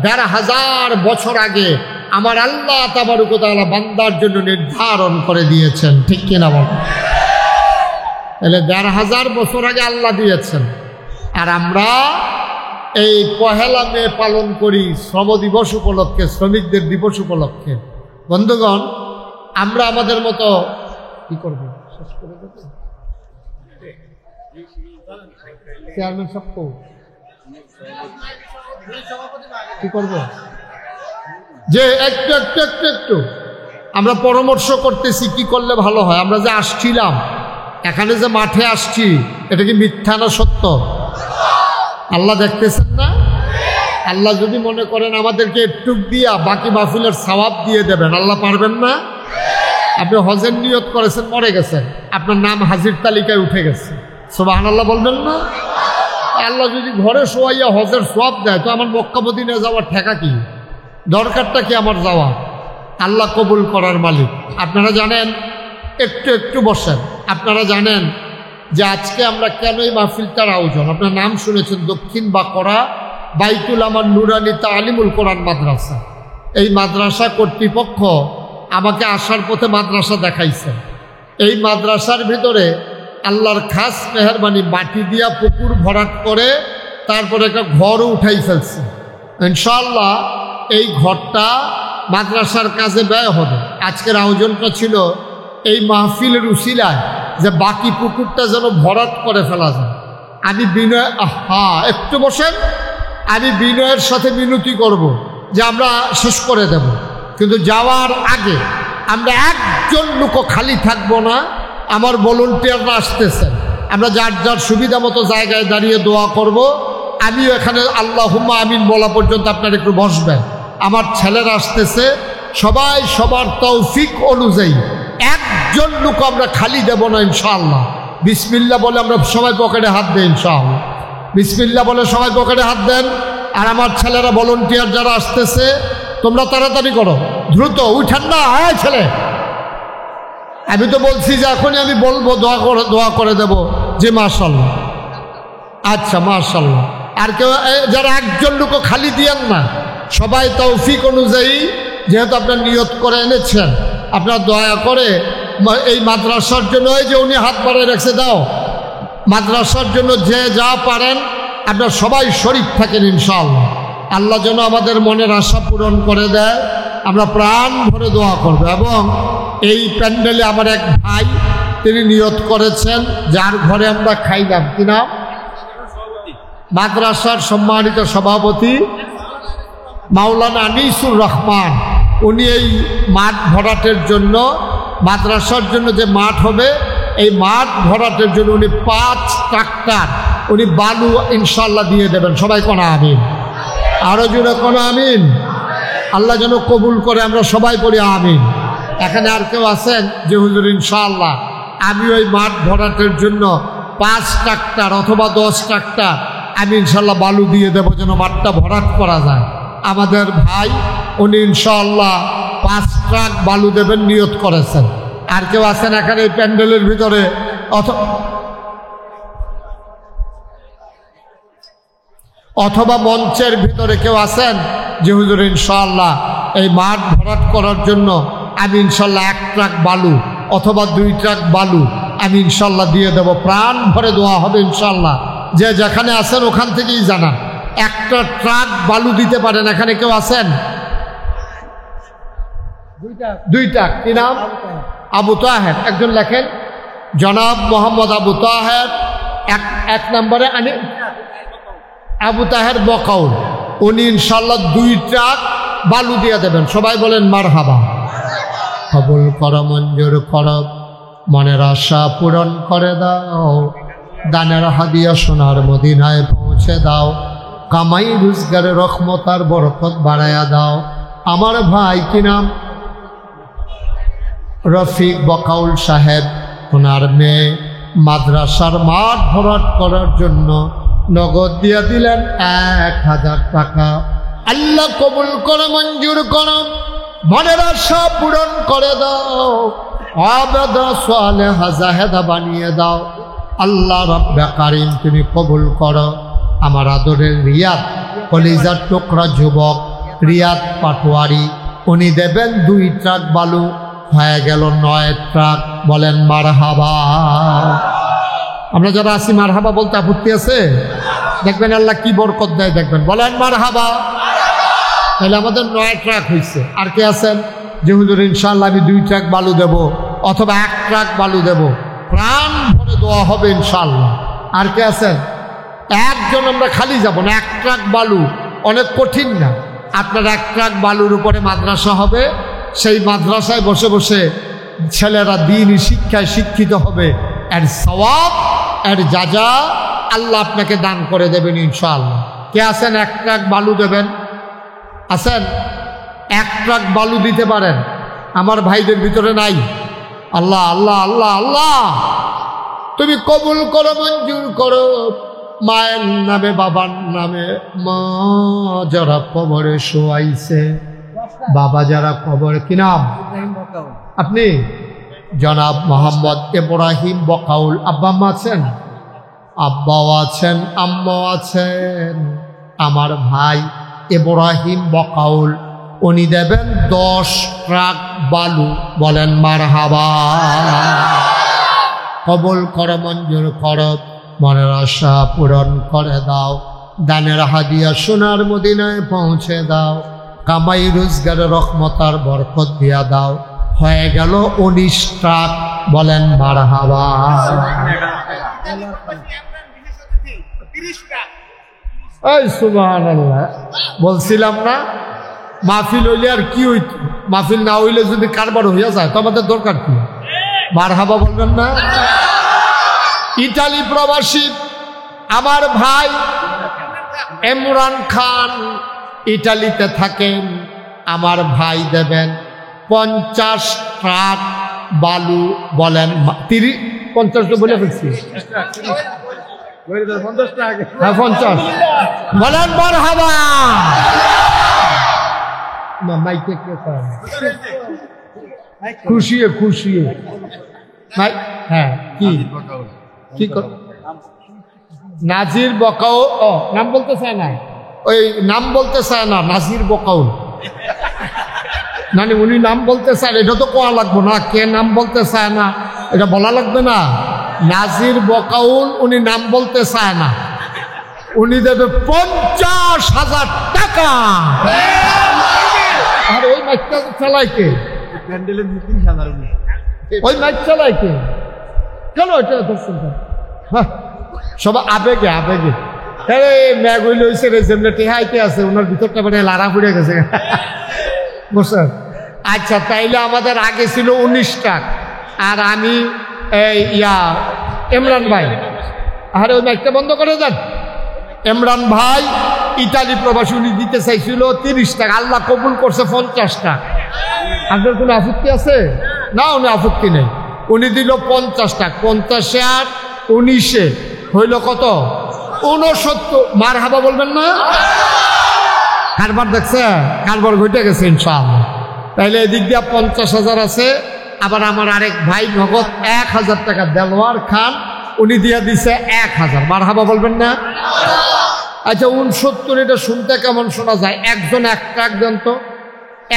1500 বছর আগে আমার আল্লাহ তাবারক ওয়া তাআলা বান্দার জন্য নির্ধারণ করে দিয়েছেন। ঠিক কিনা বল? তাহলে 1500 বছর আগে আল্লাহ দিয়েছেন, আর আমরা এই 1 মে পালন করি শ্রম দিবস উপলক্ষে, শ্রমিকদের দিবস উপলক্ষে। বন্ধুগণ, আমরা আমাদের মতো কি করব? শেষ করে দেব চেয়ারম্যান সাহেব, কি করব? যে একটু একটু একটু একটু আমরা পরামর্শ করতেছি কি করলে ভালো হয়। আমরা যে আসছিলাম এখানে যে মাঠে আসছি এটা কি মিথ্যা না সত্য? আল্লাহ দেখতেছেন না? আল্লাহ যদি মনে করেন আমাদেরকে একটু দিয়া বাকি মাহফিলের সওয়াব দিয়ে দেবেন, আল্লাহ পারবেন না? আপনি হজের নিয়ত করেছেন, মরে গেছেন, আপনার নাম হাজির তালিকায় উঠে গেছে, সুবহানাল্লাহ বলবেন না? আল্লাহ যদি ঘরে শোয়াইয়া হজের সওয়াব দেয় তো আমার মক্কা মদিনা যাওয়ার ঠেকা কি? দরকারটা কি আমার যাওয়া? আল্লাহ কবুল করার মালিক। আপনারা জানেন, একটু বসেন, আপনারা জানেন যে আজকে আমরা কেন এই মাহফিলটার আয়োজন? আপনার নাম শুনেছেন, দক্ষিণ বাকরা বাইতুল আমার নুরানি তালিমুল কোরআন মাদ্রাসা। এই মাদ্রাসা কর্তৃপক্ষ আমাকে আসার পথে মাদ্রাসা দেখাইছে। এই মাদ্রাসার ভিতরে আল্লাহর খাস মেহরবানি মাটি দিয়া পুকুর ভরাট করে তারপরে একটা ঘরও উঠাই ফেলছে। ইনশাআল্লাহ এই ঘরটা মাদ্রাসার কাজে ব্যয় হবে। আজকের আয়োজনটা ছিল এই মাহফিলের উসিলায় যে বাকি পুকুরটা যেন ভরাট করে ফেলা যায়। আমি বিনয়, একটু বসেন, আমি বিনয়ের সাথে মিনতি করব যে আমরা শেষ করে দেব, কিন্তু যাওয়ার আগে আমরা একজন লোকও খালি থাকবো না। আমার ভলান্টিয়াররা আসতেছেন, আমরা যার যার সুবিধা মতো জায়গায় দাঁড়িয়ে দোয়া করব। আমিও এখানে আল্লাহুম্মা আমিন বলা পর্যন্ত আপনারা একটু বসবেন। আমার ছেলেরা আসতেছে, সবাই সবার তৌফিক অনুযায়ী একজন লোক আমরা খালি দেব না ইনশাআল্লাহ। বিসমিল্লাহ বলে আমরা সবাই পকেটে হাত দেই ইনশাআল্লাহ। বিসমিল্লাহ বলে সবাই পকেটে হাত দেন। আর আমার ছেলেরা ভলান্টিয়ার যারা আসতেছে, তোমরা তাড়াতাড়ি করো, দ্রুত উঠেন না। হ্যাঁ ছেলে, আমি তো বলছি যে এখনই আমি বলবো, দোয়া করে দেব যে মাশাআল্লাহ। আচ্ছা মাশাআল্লাহ। আর কেউ যারা একজন লোকও খালি দিয়েন না, সবাই তৌফিক অনুযায়ী যেহেতু আপনার নিয়ত করে এনেছেন, আপনার দয়া করে এই মাদ্রাসার জন্য, এই যে উনি হাত বাড়িয়ে রেখেছে, দাও মাদ্রাসার জন্য যে যা পারেন আপনার সবাই শরীক থাকেন ইনশাআল্লাহ। আল্লাহ যেন আমাদের মনের আশা পূরণ করে দেয়, আমরা প্রাণ ভরে দোয়া করব। এবং এই প্যান্ডেলে আমার এক ভাই, তিনি নিয়ত করেছেন, যার ঘরে আমরা খাইলাম, কি নাম? মাদ্রাসার সম্মানিত সভাপতি মাওলানা আনিসুর রহমান। উনি এই মাঠ ভরাটের জন্য, মাদ্রাসার জন্য যে মাঠ হবে, এই মাঠ ভরাটের জন্য উনি 5 ট্রাক্টর উনি বালু ইনশাআল্লাহ দিয়ে দেবেন। সবাই কোন আমিন? আরো জোরে কোন আমিন? আল্লাহ যেন কবুল করে, আমরা সবাই পড়ি আমিন। এখানে আর কেউ আছেন যে হুজুর ইনশাআল্লাহ আমি ওই মাঠ ভরাটের জন্য 5 ট্রাক্টর অথবা 10 ট্রাক্টর আমি ইনশাআল্লাহ বালু দিয়ে দেবো, যেন মাঠটা ভরাট করা যায়? আমাদের ভাই উনি ইনশাআল্লাহ 5 ট্রাক বালু দেবেন, নিয়ত করেছেন। আর কেউ আছেন এখানে এই প্যান্ডেলের ভিতরে অথবা মঞ্চের ভিতরে কেউ আছেন যে হুজুর ইনশাআল্লাহ এই মাঠ ভরাট করার জন্য আমি ইনশাআল্লাহ 1 ট্রাক বালু অথবা 2 ট্রাক বালু আমি ইনশাআল্লাহ দিয়ে দেব? প্রাণ ভরে দোয়া হবে ইনশাআল্লাহ। যে যেখানে আছেন ওখান থেকেই জানান, 1টা ট্রাক বালু দিতে পারেন। এখানে কেউ আছেন? 2 ট্রাক। কি নাম? আবু তাহের। একজন লেখেন, জনাব মোহাম্মদ আবু তাহের। 1 নম্বরে আবু তাহের বকাউল, উনি ইনশাআল্লাহ 2 ট্রাক বালু দিয়ে দেবেন। সবাই বলেন মারহাবা। কবুল করো, মঞ্জুর করো, মনের আশা পূরণ করে দাও, দানের হাদিয়া সোনার মদিনায় পৌঁছে দাও, কামাই রোজগারে রহমত আর বরকত বাড়ায়া দাও। আমার ভাই কি নাম? রফিক বকাউল সাহেব। ওনার মেয়ে মাদ্রাসার মাঠ ভরাট করার জন্য নগদ দিয়ে দিলেন 1000 টাকা। আল্লাহ কবুল করে, মঞ্জুর করো, মনের আশা পূরণ করে দাও, আবেদা সালেহা জাহেদা বানিয়ে দাও। আল্লাহ রব্বে কারিম তুমি কবুল করো। আমার আদরের রিয়াদ, কলিজার টুকরা যুবক রিয়াদ পাটোয়ারি, উনি দেবেন 2 ট্রাক বালু, হয়ে গেল 9 ট্রাক। বলেন মারহাবা। আমরা যারা আছি মারহাবা বলতে আপত্তি আছে? দেখবেন আল্লাহ কি বরকত দেয়, দেখবেন। বলেন মারহাবা। তাহলে আমাদের 9 ট্রাক হয়েছে। আর কে আছেন যে হুজুর ইনশাআল্লাহ আমি 2 ট্রাক বালু দেব অথবা 1 ট্রাক বালু দেব? প্রাণ ভরে দোয়া হবে ইনশাআল্লাহ। আর কে আছেন? একজন আমরা খালি যাব না। 1 ট্রাক বালু অনেক কঠিন না। আপনার 1 ট্রাক বালুর উপরে মাদ্রাসা হবে, সেই মাদ্রাসায় বসে বসে ছেলেরা দ্বীনি শিক্ষায় শিক্ষিত হবে, এর সওয়াব, এর যাজা আল্লাহ আপনাকে দান করে দেবেন ইনশাআল্লাহ। কে আছেন 1 ট্রাক বালু দেবেন? আছেন? 1 ট্রাক বালু দিতে পারেন? আমার ভাইদের ভিতরে নাই? আল্লাহ আল্লাহ আল্লাহ আল্লাহ তুমি কবুল করো, মঞ্জুর করো। মায়ের নামে, বাবার নামে, মা যারা কবরে শোয়াইছে, বাবা যারা কবরে, কি নাম আপনি? জনাব মোহাম্মদ ইব্রাহিম বকাউল। আব্বা আম্মা আছেন? আব্বাও আছেন, আম্মাও আছেন। আমার ভাই ইব্রাহিম বকাউল উনি দেবেন 10 ট্রাক বালু। বলেন মারহাবা। কবুল করো, মঞ্জুর করো, মনের আশা পূরণ করে দাও। দানের হাদিয়া সোনার মদিনায় পৌঁছে দাও। কামাই রোজগারের রহমতার বরকত দিয়া দাও। হয়ে গেল 19 ট্রাক। বলেন মারহাবা। এই সুবহানাল্লাহ, বলছিলাম না মাহফিল হইলে আর কি হইত? মাহফিল না হইলে যদি কারবার হইয়া যায় তো আমাদের দরকার কি? মারহাবা বলবেন না? ইটালি প্রবাসী আমার ভাই ইমরান খান ইটালিতে থাকেন। আমার ভাই দেবেন 50 ট্রাক বালু। বলেন 50 বলে ফেলছি, 50। বলেন মারহাবা। মাইকে খুশি খুশি। হ্যাঁ, কি নাজির বকাও? নাম বলতে চায় না, ওই নাম বলতে চায় না, নাজির বকাউল। মানে উনি নাম বলতে চান, এটা তো কোয়া লাগবো না। কে নাম বলতে চায় না এটা বলা লাগবে না? নাজির বকাউল উনি নাম বলতে চায় না। উনি দেবে 50,000 টাকা। আর ওই মাইকটা চালায় কে? ওই মাইক চালায় কে? কেন এটা দর্শন? সবাই আবেগে আবেগে। ম্যাগ হইলে হয়েছে রে, যেমনি টেহাইতে আছে ওনার ভিতরটা মানে লাড়া ফুড়ে গেছে। বুঝছেন? আচ্ছা, তাইলে আমাদের আগে ছিল 19 টাকা। আর আমি ইমরান ভাই, আরে ওই মাইকটা বন্ধ করে দেন। ইমরান ভাই ইতালি প্রবাসী, উনি দিতে চাইছিল 30 টাকা। আল্লাহ কবুল করছে 50 টাকা। আপনার কোনো আপত্তি আছে? না, উনি আপত্তি নেই। উনি দিল 50 টাকা। 50 আর 19 হইল কত? 69। মারহাবা বলবেন না? কারবার দেখছে, কারবার ঘটে গেছে ইনশাআল্লাহ। তাইলে এদিক দিয়ে 50,000 আছে। আবার আমার আরেক ভাই নগদ 1000 টাকা, দেলোয়ার খান, উনি দিয়া দিছে 1000। মারহাবা বলবেন না? আচ্ছা, 69 এটা শুনতে কেমন শোনা যায়? একজন 1 ট্রাক দেন তো,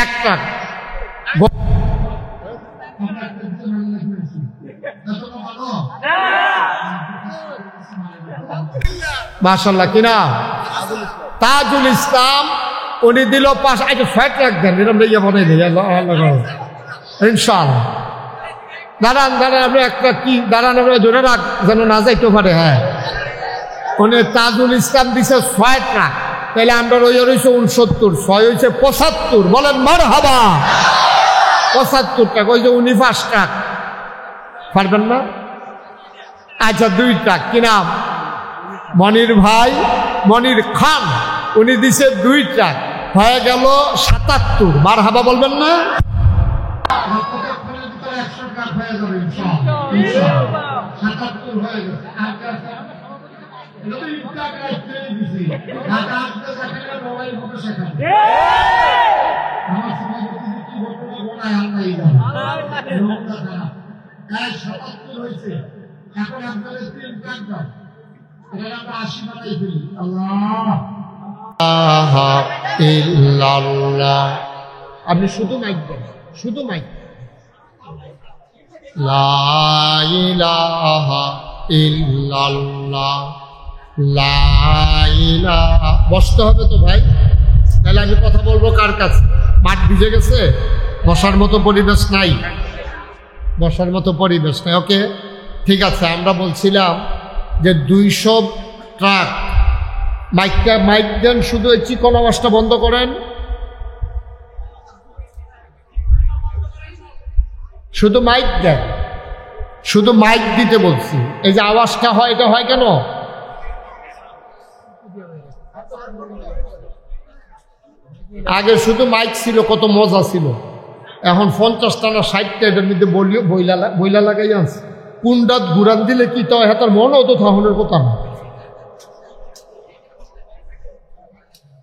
1 ট্রাক। মাশাআল্লাহ, কিনা তাজুল ইসলাম উনি দিল 5। আচ্ছা, 6 ট্রাক দেন, এরকম ইয়ে বানাই দিই ইনশাআল্লাহ। দাঁড়ান দাঁড়ান, আপনি একটা কি দাঁড়ান, আপনি ধরে রাখ যেন না যাইতে পারে। হ্যাঁ, উনি তাজুল ইসলাম দিছে 6 ট্রাক। তাহলে আমরা ওই হয়েছে 69, 6 হয়েছে 75। বলেন মারহাবা। 75 টাকা। ওই যে উনি 5 ট্রাক পারবেন না? আচ্ছা, 2 ট্রাক। কি নাম? মনির ভাই, মনির খান, উনি দিছে 2 ট্রাক। হয়ে গেল 77। মারহাবা বলবেন না? আপনি শুধু মাইক দেন, শুধু মাইক। লা ইলাহা ইল্লাল্লাহ, লা ইলাহা। বসতে হবে তো ভাই, তাহলে আমি কথা বলবো কার কাছে? মাঠ ভিজে গেছে, বসার মতো পরিবেশ নাই, বসার মতো পরিবেশ নাই। ওকে, ঠিক আছে। আমরা বলছিলাম যে 200 ট্রাক। মাইকটা মাইক দেন, শুধু এই চিকন আওয়াজটা বন্ধ করেন, শুধু মাইক দেন। শুধু মাইক দিতে বলছি। এই যে আওয়াজটা হয়, এটা হয় কেন? আগে শুধু মাইক ছিল, কত মজা ছিল। এখন 50টা না 60টা এটার মধ্যে বইলা লাগাই আনছে। কুন্ডাত ঘুরান দিলে কি তো হাতার মনও তো থাহনের কথা না।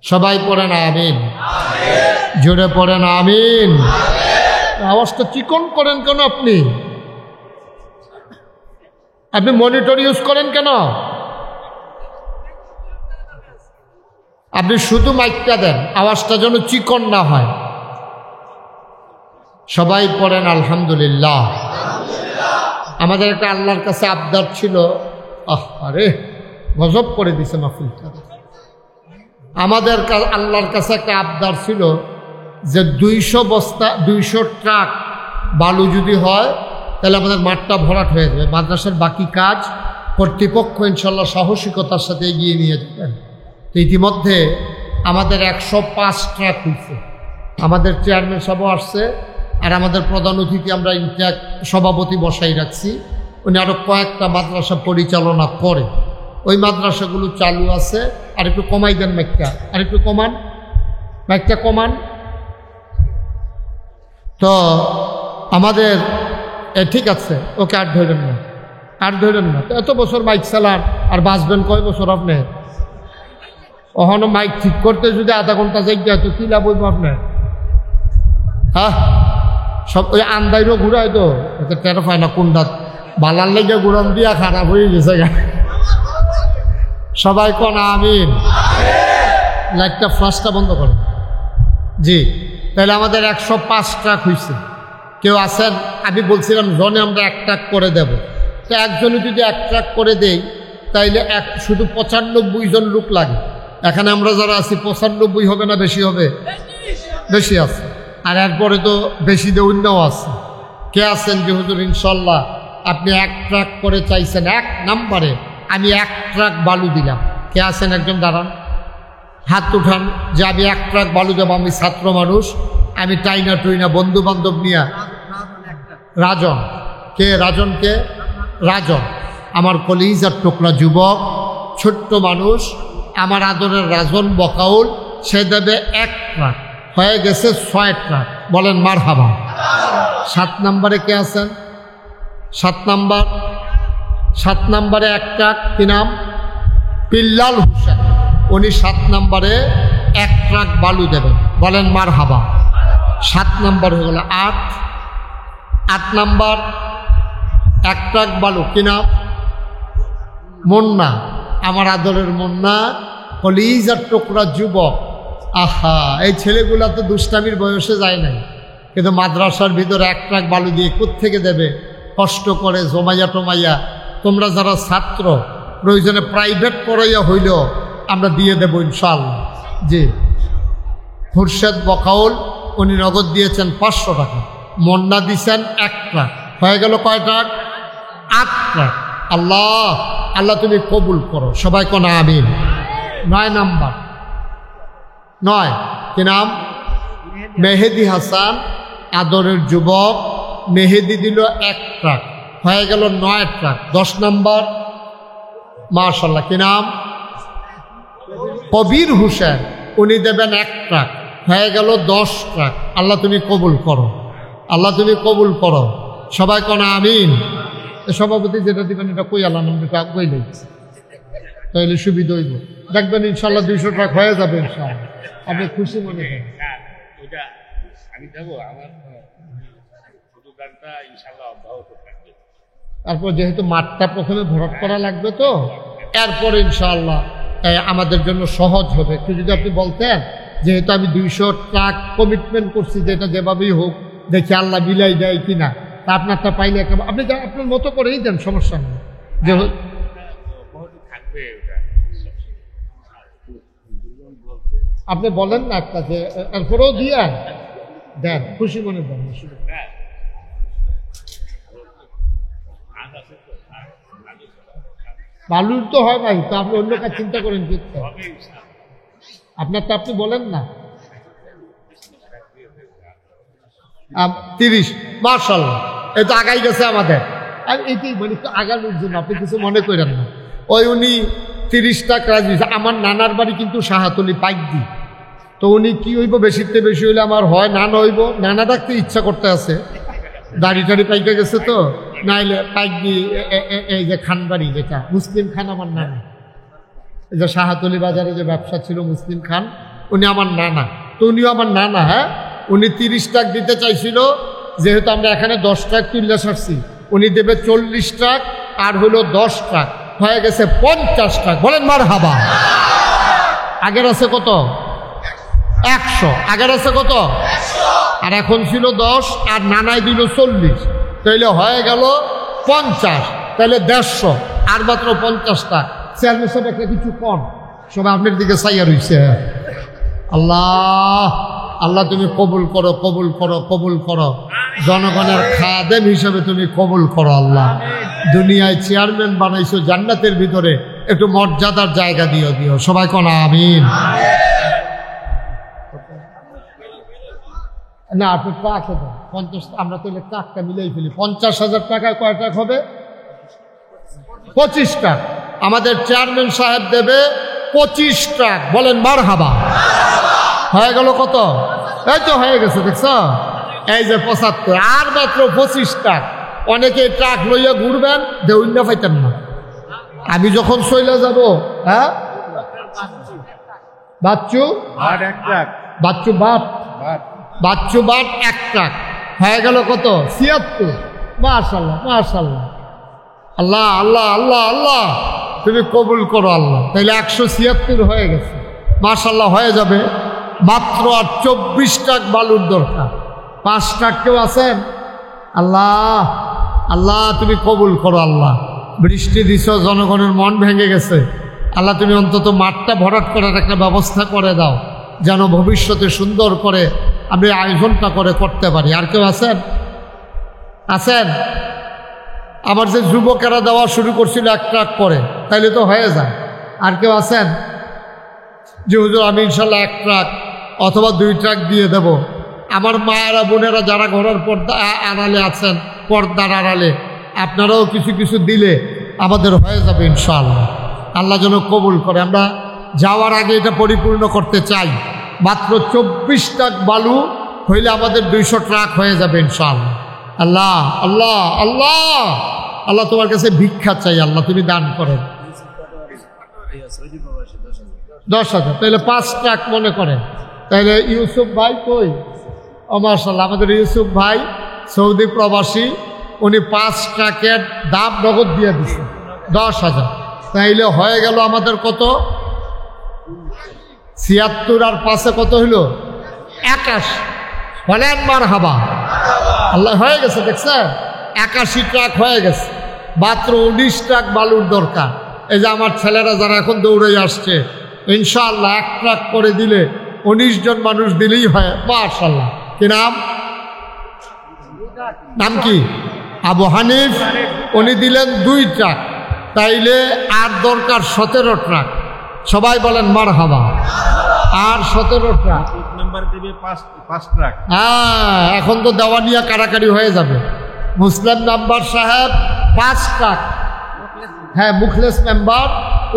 সবাই পড়েন আমিন, জোরে পড়েন আমিন। আওয়াজটা চিকন করেন কেন? আপনি মনিটর ইউজ করেন কেন? আপনি শুধু মাইকটা দেন, আওয়াজটা যেন চিকন না হয়। সবাই পড়েন আলহামদুলিল্লাহ। আমাদের একটা আল্লাহর কাছে আবদার ছিল, আরে গজব করে দিছে মাহফিলটা। আমাদের আল্লাহর কাছে একটা আবদার ছিল যে 200 ট্রাক বালু যদি হয় তাহলে আমাদের মাঠটা ভরাট হয়ে যাবে। মাদ্রাসার বাকি কাজ কর্তৃপক্ষ ইনশাল্লাহ সাহসিকতার সাথে এগিয়ে নিয়ে যাবেন। তো ইতিমধ্যে আমাদের 105 ট্রাক হয়েছে। আমাদের চেয়ারম্যান সাহেবও আসছে, আর আমাদের প্রধান অতিথি আমরা ইনটেক সভাপতি বসাই রাখছি। উনি আরও কয়েকটা মাদ্রাসা পরিচালনা করে। ওই মাদ্রাসাগুলো চালু আছে। আর একটু কমাই দেন মাইকটা, আর একটু কমান, মাইকটা কমান। তো আমাদের ঠিক আছে, ওকে আর ধরেন না, আর ধরেন না। তো এত বছর মাইক চালান, আর বাঁচবেন কয় বছর আপনি? ওখানে মাইক ঠিক করতে যদি আধা ঘন্টা যাই যায় তো কি লাভ হইব আপনার? হ্যাঁ, সব ওই আন্দাইরও ঘুরায় তো, এতে টেরো পায় না কোনটা বালার লেগে ঘুরান দিয়া খারাপ হয়ে গেছে। সবাই কোন আমিন। লাইটটা ফ্লাশটা বন্ধ করেন। জি, তাহলে আমাদের 105 ট্রাক হয়েছে। কেউ আছেন? আমি বলছিলাম জনে আমরা 1 ট্রাক করে দেব। তো একজনে যদি 1 ট্রাক করে দেই তাইলে শুধু 95 জন লোক লাগে। এখানে আমরা যারা আছি 95 হবে না বেশি হবে? বেশি আছে। আর এরপরে তো বেশি অন্যও আছে। কে আছেন যে হুজুর ইনশাল্লাহ আপনি 1 ট্রাক করে চাইছেন, 1 নম্বরে আমি 1 ট্রাক বালু দিলাম? কে আছেন? একজন দাঁড়ান, হাত উঠান যে আমি 1 ট্রাক বালু দেবো। আমি ছাত্র মানুষ, আমি টাইনা টুইনা বন্ধু বান্ধব নিয়ে। রাজন কে? রাজন কে? রাজন আমার কলিজার টুকরা যুবক, ছোট্ট মানুষ, আমার আদরের রাজন বকাউল, সে দেবে 1 ট্রাক। হয়ে গেছে 6 ট্রাক। বলেন মারহাবা। 7 নম্বরে কে আছেন? 7 নম্বর, 7 নম্বরে 1 ট্রাক। কি নাম? পিল্লাল হোসেন। উনি 7 নম্বরে 1 ট্রাক বালু দেবেন। বলেন মারহাবা। 7 নম্বর হয়ে গেল 8 নম্বর 1 ট্রাক বালু। কি নাম? মুন্না, আমার আদরের মুন্না, কলিজার টুকরা যুবক। আহা, এই ছেলেগুলা তো দুষ্টামির বয়সে যায় নাই, কিন্তু মাদ্রাসার ভিতরে 1 ট্রাক বালু দিয়ে কোত্থেকে দেবে? কষ্ট করে জমাইয়া টমাইয়া। তোমরা যারা ছাত্র, প্রয়োজনে প্রাইভেট পড়াইয়া হইল আমরা দিয়ে দেব ইনশাআল্লাহ। জি, খুরশেদ বকাউল উনি নগদ দিয়েছেন 500 টাকা। মন্না দিছেন 1 ট্রাক। হয়ে গেল কয় ট্রাক? 8 ট্রাক। আল্লাহ আল্লাহ তুমি কবুল করো। সবাই কোন আমিন। 9 নাম্বার, 9। কি নাম? মেহেদি হাসান, আদরের যুবক। মেহেদি দিল 1 ট্রাক। হয়ে গেল 9 ট্রাক। 10 নাম্বার মাশাআল্লাহ। কি নাম? কবির হোসেন, উনি দেবেন 1 ট্রাক। হয়ে গেল 10 ট্রাক। আল্লাহ তুমি কবুল করো, আল্লাহ তুমি কবুল করো। সবাই কোন আমিন। সভাপতি যেটা দিবেন এটা কই আল্লাহ নামটা কই লাগছে, তাহলে সুবিধা হইব। দেখবেন ইনশাল্লাহ 200 ট্রাক হয়ে যাবে ইনশাআল্লাহ। আপনি খুশি মনে করেন? তারপর যেহেতু মাঠটা প্রথমে ভরাট করা লাগবে, তো এরপরে ইনশাআল্লাহ আমাদের জন্য সহজ হবে। একটু যদি আপনি বলতেন, যেহেতু আমি 200 ট্রাক কমিটমেন্ট করছি, যে এটা যেভাবেই হোক দেখি আল্লাহ বিলাই দেয় কিনা। তা আপনারটা পাইলে আপনি আপনার মতো করেই দেন, সমস্যা নেই। যে আপনি বলেন না একটা, যে এরপরেও দিয়ে দেন, খুশি মনে দেন। বালুর তো হয় ভাই, তো আপনি অন্য কাজ চিন্তা করেন কি? আপনার তো আপনি বলেন না। 30 মাশাআল্লাহ, এই তো আগাই গেছে আমাদের। আর এইটাই মানে একটু আগানোর জন্য, আপনি কিছু মনে করেন না। ওই উনি 30 টাকা রাজি। আমার নানার বাড়ি কিন্তু শাহাতলি পাইকদি। তো উনি কি হইব, বেশিতে বেশি হইলে আমার হয় নানা হইব। নানা ডাকতে ইচ্ছা করতে আছে, দাড়ি টাড়ি পাইকে গেছে তো, নাইলে পাইকদি এই যে খানবাড়ি, যেটা মুসলিম খান আমার নানা, এই যে শাহাতলি বাজারে যে ব্যবসা ছিল মুসলিম খান, উনি আমার নানা। তো উনিও আমার নানা। হ্যাঁ, উনি 30 টাকা দিতে চাইছিল, যেহেতু আমরা এখানে 10 টাকা তুললে সারছি, উনি দেবে 40 টাকা, আর হলো 10 টাকা, হয়ে গেছে 50 টাকা। বলেন মারহাবা। আগের আছে কত? 100। আগের আছে কত? আর এখন ছিল 10, আর নানায় দিল 40, তাইলে হয়ে গেল 50, তাহলে 150, আর মাত্র 50 টাকা। চেয়ারম্যান সাহেব একটা কিছু কম, সবাই আপনার দিকে চাইয়া রইছে। আল্লাহ আল্লাহ তুমি কবুল করো, কবুল করো, কবুল করো। জনগণের খাদেম হিসেবে তুমি কবুল করো আল্লাহ। দুনিয়ায় চেয়ারম্যান বানাইছো, জান্নাতের ভিতরে একটু মর্যাদার জায়গা দিও দিও। সবাই কোন আমিন। না, আপনি টাকা দেন 50, আমরা তাহলে টাকা মিলাই ফেলি। 50,000 টাকায় কয় টাকা হবে? 25 টাকা। আমাদের চেয়ারম্যান সাহেব দেবে 25 টাকা। বলেন মারহাবা। হয়ে গেল কত? এই তো হয়ে গেছে, দেখছ? এই যে 75, আর মাত্র 25 টাকা। অনেকে ট্রাক লইয়া ঘুরবেন, দেউন্য পাইতেন না। আমি যখন চলে যাব, হ্যাঁ বাচ্চু বাচ্চু বাট, বাচ্চু বাট 1 টাকা। হয়ে গেল কত? 76। মাশাআল্লাহ মাশাআল্লাহ। আল্লাহ আল্লাহ আল্লাহ আল্লাহ তুমি কবুল করো আল্লাহ। তাইলে 176 হয়ে গেছে। মাশাআল্লাহ, হয়ে যাবে। মাত্র আর 24 টাকা বালুর দরকার। 5 টাকা কেউ আছেন? আল্লাহ আল্লাহ তুমি কবুল করো আল্লাহ। বৃষ্টি দিছ, জনগণের মন ভেঙে গেছে। আল্লাহ তুমি অন্তত মাঠটা ভরাট করার একটা ব্যবস্থা করে দাও, যেন ভবিষ্যতে সুন্দর করে আমি আয়োজনটা করে করতে পারি। আর কেউ আছেন? আছেন? আমার যে যুবকেরা দেওয়া শুরু করছিল 1 ট্রাক করে, তাইলে তো হয়ে যায়। আর কেউ আছেন যে হুজুর আমি ইনশাল্লাহ 1 ট্রাক অথবা 2 ট্রাক দিয়ে দেব? আমার মায়েরা বোনেরা যারা ঘরের পর্দা আড়ালে আছেন, পর্দার আড়ালে, আপনারাও কিছু কিছু দিলে আমাদের হয়ে যাবে ইনশাআল্লাহ। আল্লাহ যেন কবুল করে। আমরা যাওয়ার আগে এটা পরিপূর্ণ করতে চাই। মাত্র 24 টাকা বালু হইলে আমাদের 200 ট্রাক হয়ে যাবে ইনশাআল্লাহ। আল্লাহ আল্লাহ আল্লাহ আল্লাহ তোমার কাছে ভিক্ষা চাই আল্লাহ, তুমি দান করেন। 10,000, তাহলে 5 ট্রাক মনে করেন। তাহলে ইউসুফ ভাই কই? ও মাশাআল্লাহ, আমাদের ইউসুফ ভাই সৌদি প্রবাসী, উনি 5 ট্রাকের দাম নগদ দিয়ে দিচ্ছে 10,000। তাইলে হয়ে গেল আমাদের কত? 76 আর 5-এ কত হইল? 81। বলেন মারহাবা। আল্লাহ, হয়ে গেছে, দেখছেন? 81 ট্রাক হয়ে গেছে। মাত্র 19 ট্রাক বালুর দরকার। এই যে আমার ছেলেরা যারা এখন দৌড়ে আসছে, ইনশাআল্লাহ 1 ট্রাক করে দিলে 19 জন মানুষ দিলেই হয়। মাশাআল্লাহ। কি নাম? নাম কি? আবু হানিফ। উনি দিলেন 2 ট্রাক। তাইলে আর দরকার 17 ট্রাক। সবাই বলেন মারহাবা। আর 17 ট্রাক। হ্যাঁ, এখন তো দেওয়া নিয়ে কারাকারি হয়ে যাবে। মুসলিম মেম্বার সাহেব 5 ট্রাক। হ্যাঁ, মুখলেস মেম্বার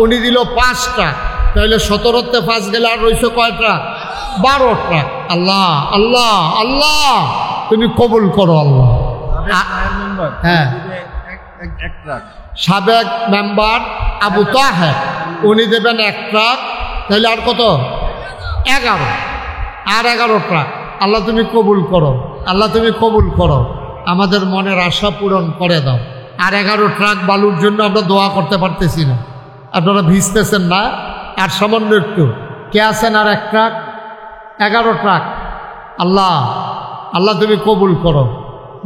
উনি দিল 5 ট্রাক। তাইলে 17-তে 5 গেলে আর রয়েছে কয় ট্রাক? 12 ট্রাক। আল্লাহ আল্লাহ আল্লাহ তুমি কবুল করো আল্লাহ। হ্যাঁ, সাবেক মেম্বার আবু তাহের উনি দেবেন 1 ট্রাক। তাহলে আর কত? 11। আর 11 ট্রাক। আল্লাহ তুমি কবুল করো, আল্লাহ তুমি কবুল করো, আমাদের মনের আশা পূরণ করে দাও। আর 11 ট্রাক বালুর জন্য আমরা দোয়া করতে পারতেছি না। আপনারা ভিজতেছেন না? আর সামান্য একটু কে আছেন? আর 1 ট্রাক, 11 ট্রাক। আল্লাহ আল্লাহ তুমি কবুল করো,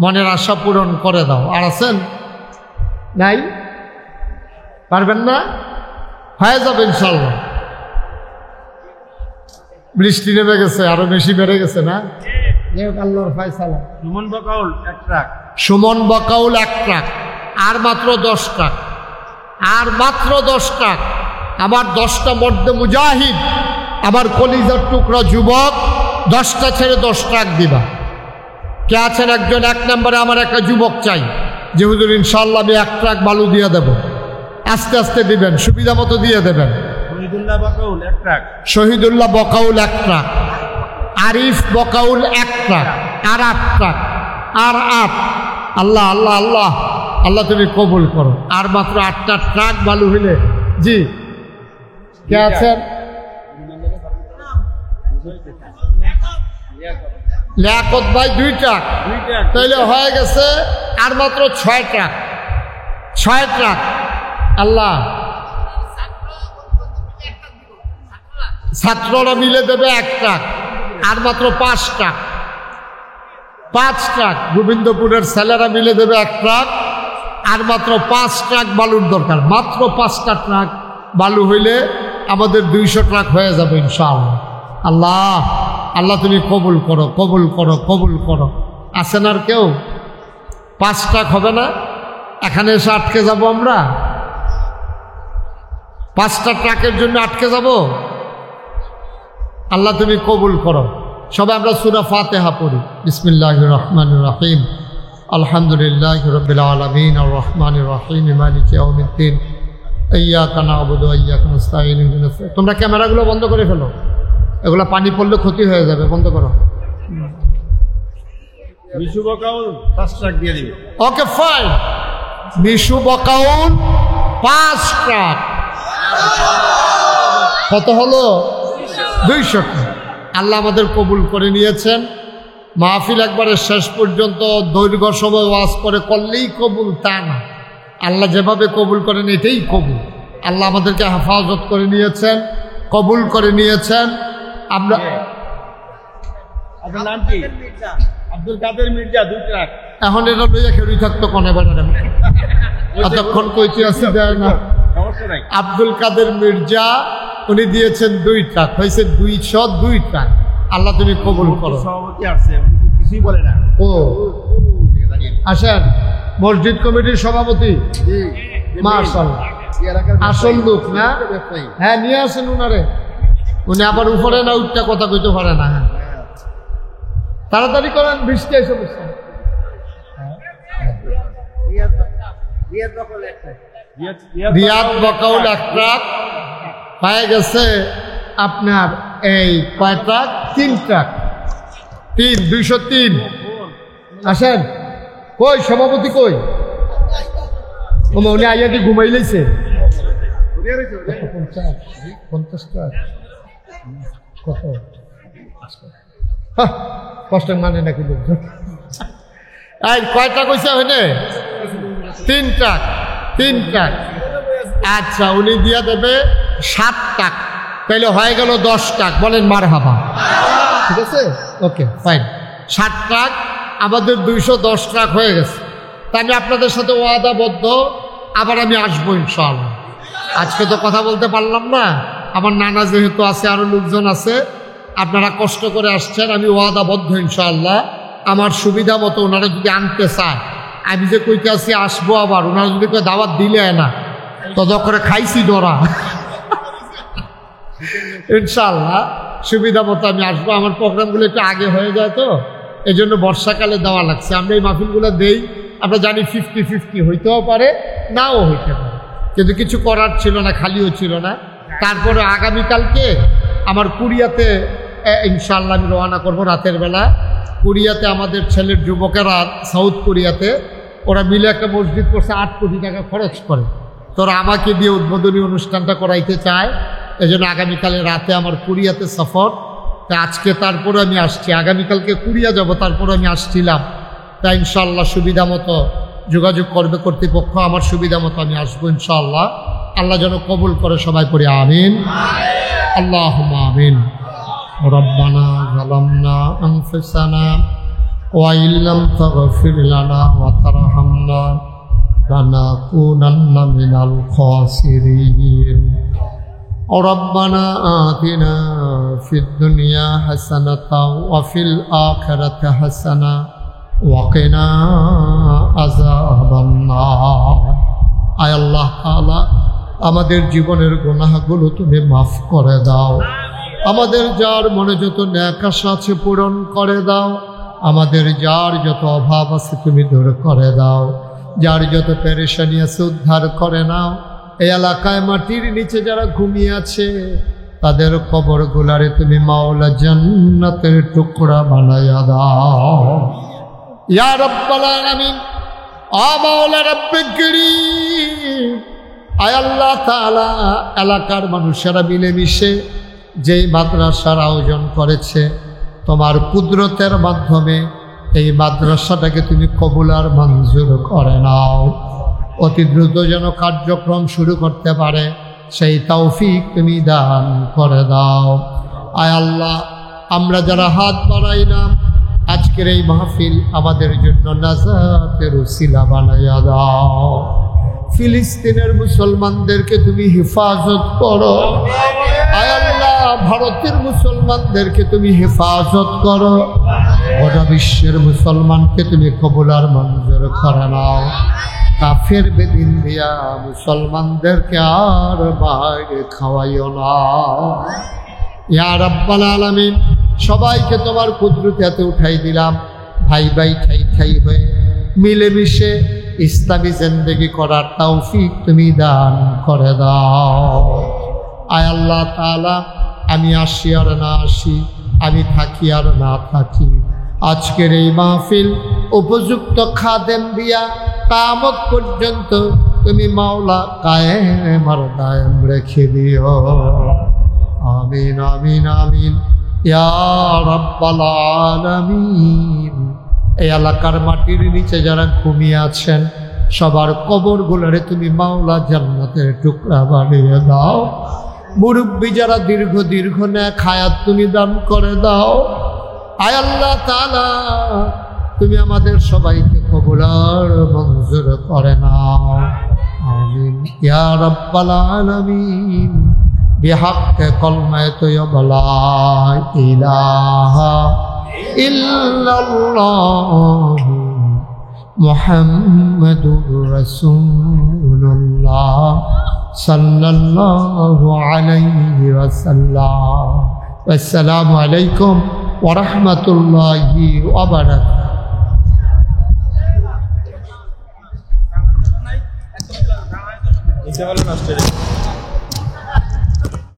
মনের আশা পূরণ করে দাও। আর আছেন? নাই? পারবেন না? হয়ে যাবে ইনশাল্লাহ। বৃষ্টি নেমে গেছে, আরো বেশি বেড়ে গেছে না? আল্লাহর ফায়সালা। সুমন বাকাউল 1 ট্রাক। সুমন বাকাউল 1 ট্রাক। আর মাত্র 10 ট্রাক। আর মাত্র 10 ট্রাক। আমার 10টা মর্দে মুজাহিদ, আমার কলিজার টুকরা যুবক, 10টা ছেড়ে 10 ট্রাক দিবা। কে আছেন? একজন 1 নম্বরে আমার একটা যুবক চাই। যে হুজুর ইনশাআল্লাহ আমি 1 ট্রাক বালু দিয়ে দেব, আস্তে আস্তে দিবেন, সুবিধা মতো দিয়ে দেবেন। Shahidullah Bakaul 1 truck, Shahidullah Bakaul 1 truck, Arif Bakaul 1 truck, আর 8 ট্রাক, আর 8। আল্লাহ আল্লাহ আল্লাহ আল্লাহ তুমি কবুল করো। আর মাত্র 8টা ট্রাক বালু হইলে, জি কে আছেন? লিয়াকত ভাই 2 ট্রাক, তাইলে হয়ে গেছে আর মাত্র 6 ট্রাক, 6 ট্রাক। আল্লাহ ছাত্ররা মিলে দেবে 1 ট্রাক, আর মাত্র 5 ট্রাক, 5 ট্রাক। গোবিন্দপুরের ছেলেরা মিলে দেবে 1 ট্রাক, আর মাত্র 5 ট্রাক বালুর দরকার। মাত্র 5টা ট্রাক বালু হইলে আমাদের 200 ট্রাক হয়ে যাবে ইনশাআল্লাহ। আল্লাহ আল্লাহ তুমি কবুল করো, কবুল করো, কবুল করো। আছেন আর কেউ? 5 ট্রাক হবে না? এখানে এসে আটকে যাব আমরা? 5টা ট্রাকের জন্য আটকে যাব? আল্লাহ তুমি কবুল করো। সবাই আমরা সূরা ফাতিহা পড়ি। বিসমিল্লাহির রহমানির রহিম। আলহামদুলিল্লাহি রাব্বিল আলামিন আর রহমানির রহিম মালিকি ইয়াউমিদ্দিন ইয়্যাকা না'বুদু ওয়া ইয়্যাকা নাস্তাঈন। তোমরা ক্যামেরাগুলো বন্ধ করে ফেলো, এগুলো পানি পড়লে ক্ষতি হয়ে যাবে, বন্ধ করো। মিশু বকাউল 5 ট্রাক দিয়ে দিবে। Okay fine. Mishu Bakaul 5 truck. কত হলো? 200 ট্রাক। আল্লাহ আমাদের কবুল করে নিয়েছেন। মাহফিল একবারে শেষ পর্যন্ত দৈর্ঘ্য সময় ওয়াজ করে করলেই কবুল তা না, আল্লাহ যেভাবে কবুল করেন এটাই কবুল। আল্লাহ আমাদেরকে হেফাজত করে নিয়েছেন, কবুল করে নিয়েছেন। আমরা আপনার নাম কি? আব্দুল কাদের মির্জা 2 ট্রাক। এখন এটা লইয়া খেলুই থাকতো কোনে বেড়ারে এতক্ষণ কইতে আসি দেয় না। সমস্যা নাই। আব্দুল কাদের মির্জা উনি দিয়েছেন 2 ট্রাক, হয়েছে 202 ট্রাক। আল্লাহ তুমি কবুল করো। সভাপতি আসছে, কিছুই বলে না। ও আসেন, মসজিদ কমিটির সভাপতি। মাশাআল্লাহ, আসল লোক না? হ্যাঁ, নিয়ে আসেন উনারে। উনি আবার উপরে না উঠটা কথা কইতে পারে না। হ্যাঁ, তাড়াতাড়ি করেন, বৃষ্টি এসে বসে। রিয়াদ বকাউল 1 ট্রাক পায়ে গেছে। আপনার এই কয় ট্রাক? 3 ট্রাক। 203। আসেন। কই সভাপতি কই? উনি আইয়া কি ঘুমাই লাইছে? 50 ট্রাক কত কষ্ট মানে নাকি লোকজন? কয়টা কইছে হইনে? 3 ট্রাক। 3 ট্রাক। আচ্ছা, উনি দিয়া দেবে 7 ট্রাক, তাইলে হয়ে গেল 10 ট্রাক। বলেন মারহাবা। ঠিক আছে, ওকে ফাইন। 7 ট্রাক আমাদের 210 ট্রাক হয়ে গেছে। তা আমি আপনাদের সাথে ওয়াদাবদ্ধ, আবার আমি আসবো ইনশাআল্লাহ। আজকে তো কথা বলতে পারলাম না, আমার নানা যেহেতু আছে, আরো লোকজন আছে, আপনারা কষ্ট করে আসছেন। আমি ওয়াদাবদ্ধ ইনশাআল্লাহ, আমার সুবিধা মতো ওনারা যদি আনতে চায়, আমি যে কইতে আসি আসবো, আবার ওনারা যদি কেউ দাওয়াত দিলে না তত করে খাইছি ডরা। ইনশাআল্লাহ সুবিধা মতো আমি আসবো। আমার প্রোগ্রামগুলো একটু আগে হয়ে যায় তো, এই জন্য বর্ষাকালে দেওয়া লাগছে। আমরা এই মাহফিলগুলো দেই, আমরা জানি 50-50 হইতেও পারে, নাও হইতে পারে, কিন্তু কিছু করার ছিল না, খালিও ছিল না। তারপরে আগামীকালকে আমার কোরিয়াতে ইনশাআল্লাহ আমি রওনা করবো রাতের বেলা। কোরিয়াতে আমাদের ছেলের যুবকেরা, সাউথ কোরিয়াতে, ওরা মিলে একটা মসজিদ করছে, 8 কোটি টাকা খরচ করে। তোরা আমাকে দিয়ে উদ্বোধনী অনুষ্ঠানটা করাইতে চায়, এই জন্য আগামীকালে রাতে আমার কোরিয়াতে সফর। তা আজকে তারপরে আমি আসছি, আগামীকালকে কোরিয়া যাব, তারপরে আমি আসছিলাম। তা ইনশাআল্লাহ সুবিধা মতো যোগাযোগ করবে কর্তৃপক্ষ, আমার সুবিধা মতো আমি আসবো ইনশাআল্লাহ। আল্লাহ যেন কবুল করে, সবাই করি আমিন। আল্লাহুম্মা আমিন। রব্বানা যালামনা আনফুসানা ওয়া ইল্লাম তাগফির লানা ওয়া তারহামনা লানাকুনান্না মিনাল খাসিরিন। রব্বানা আতিনা ফিদ দুনিয়া হাসানাতাও ওয়া ফিল আখিরাতি হাসানা ওয়া কিনা আযাবান নার। আয় আল্লাহ তাআলা, আমাদের জীবনের গুনাহগুলো তুমি মাফ করে দাও। আমাদের যার মনে যত ন্যাক আশা আছে পূরণ করে দাও। আমাদের যার যত অভাব আছে তুমি দূর করে দাও। যার যত পেরেশানি আছে উদ্ধার করে নাও। এই এলাকায় মাটির নিচে যারা ঘুমিয়ে আছে তাদের কবর গুলারে তুমি মাওলা জান্নাতের টুকরা বানায়া দাও ইয়া রাব্বাল আলামিন। মাওলা রব্বিল কারীম, আয় আল্লাহ তাআলা, এলাকার মানুষেরা মিলেমিশে যেই মাদ্রাসার আয়োজন করেছে তোমার কুদরতের মাধ্যমে এই মাদ্রাসাটাকে তুমি কবুল আর মঞ্জুর করে নাও। অতি দ্রুত যেন কার্যক্রম শুরু করতে পারে সেই তৌফিক তুমি দান করে দাও। আয় আল্লাহ, আমরা যারা হাত বাড়াইলাম আজকের এই মাহফিল আমাদের জন্য নাজাতের উসিলা বানাইয়া দাও। ফিলিস্তিনের মুসলমানদেরকে তুমি হেফাজত করো। আয় আল্লাহ, ভারতের মুসলমানদেরকে তুমি হেফাজত করো। গোটা বিশ্বের মুসলমানকে তুমি কবুল আর মঞ্জুর করে নাও। কাফের বেদিন দিয়া মুসলমানদেরকে আর বাইরে খাওয়াইও না ইয়া রাব্বাল আলামিন। সবাইকে তোমার কুদরতে উঠাই দিলাম, ভাই ভাই ঠাই ঠাই হয়ে মিলেমিশে ইসলামী জিন্দেগি করার তৌফিক তুমি দান করে দাও। আয় আল্লাহ তাআলা, আমি আসি আর না আসি, আমি থাকি আর না থাকি, আজকের এই মাহফিল উপযুক্ত খাদেম দিয়া কিয়ামত পর্যন্ত তুমি মাওলা কায়েম আর দায়েম রেখে দিও। আমিন আমিন আমিন ইয়া রাব্বাল আলামিন। এই এলাকার মাটির নিচে যারা ঘুমিয়ে আছেন সবার কবরগুলোরে তুমি মাওলা জান্নাতের টুকরা বানিয়ে দাও। মুরব্বী যারা দীর্ঘ নেক হায়াত তুমি দান করে দাও। আয় আল্লাহ তাআলা, তুমি আমাদের সবাইকে কবুল আর মঞ্জুর করে নাও। আমিন ইয়া রাব্বাল আলামিন। বিহাক্কে কলমায়ে তয়্যিবা লা ইলাহা ইল্লাল্লাহ মুহাম্মাদুর রাসূলুল্লাহ সাল্লাল্লাহু আলাইহি ওয়াসাল্লাম। আসসালামু আলাইকুম ওয়া রাহমাতুল্লাহি ওয়া বারাকাতুহু।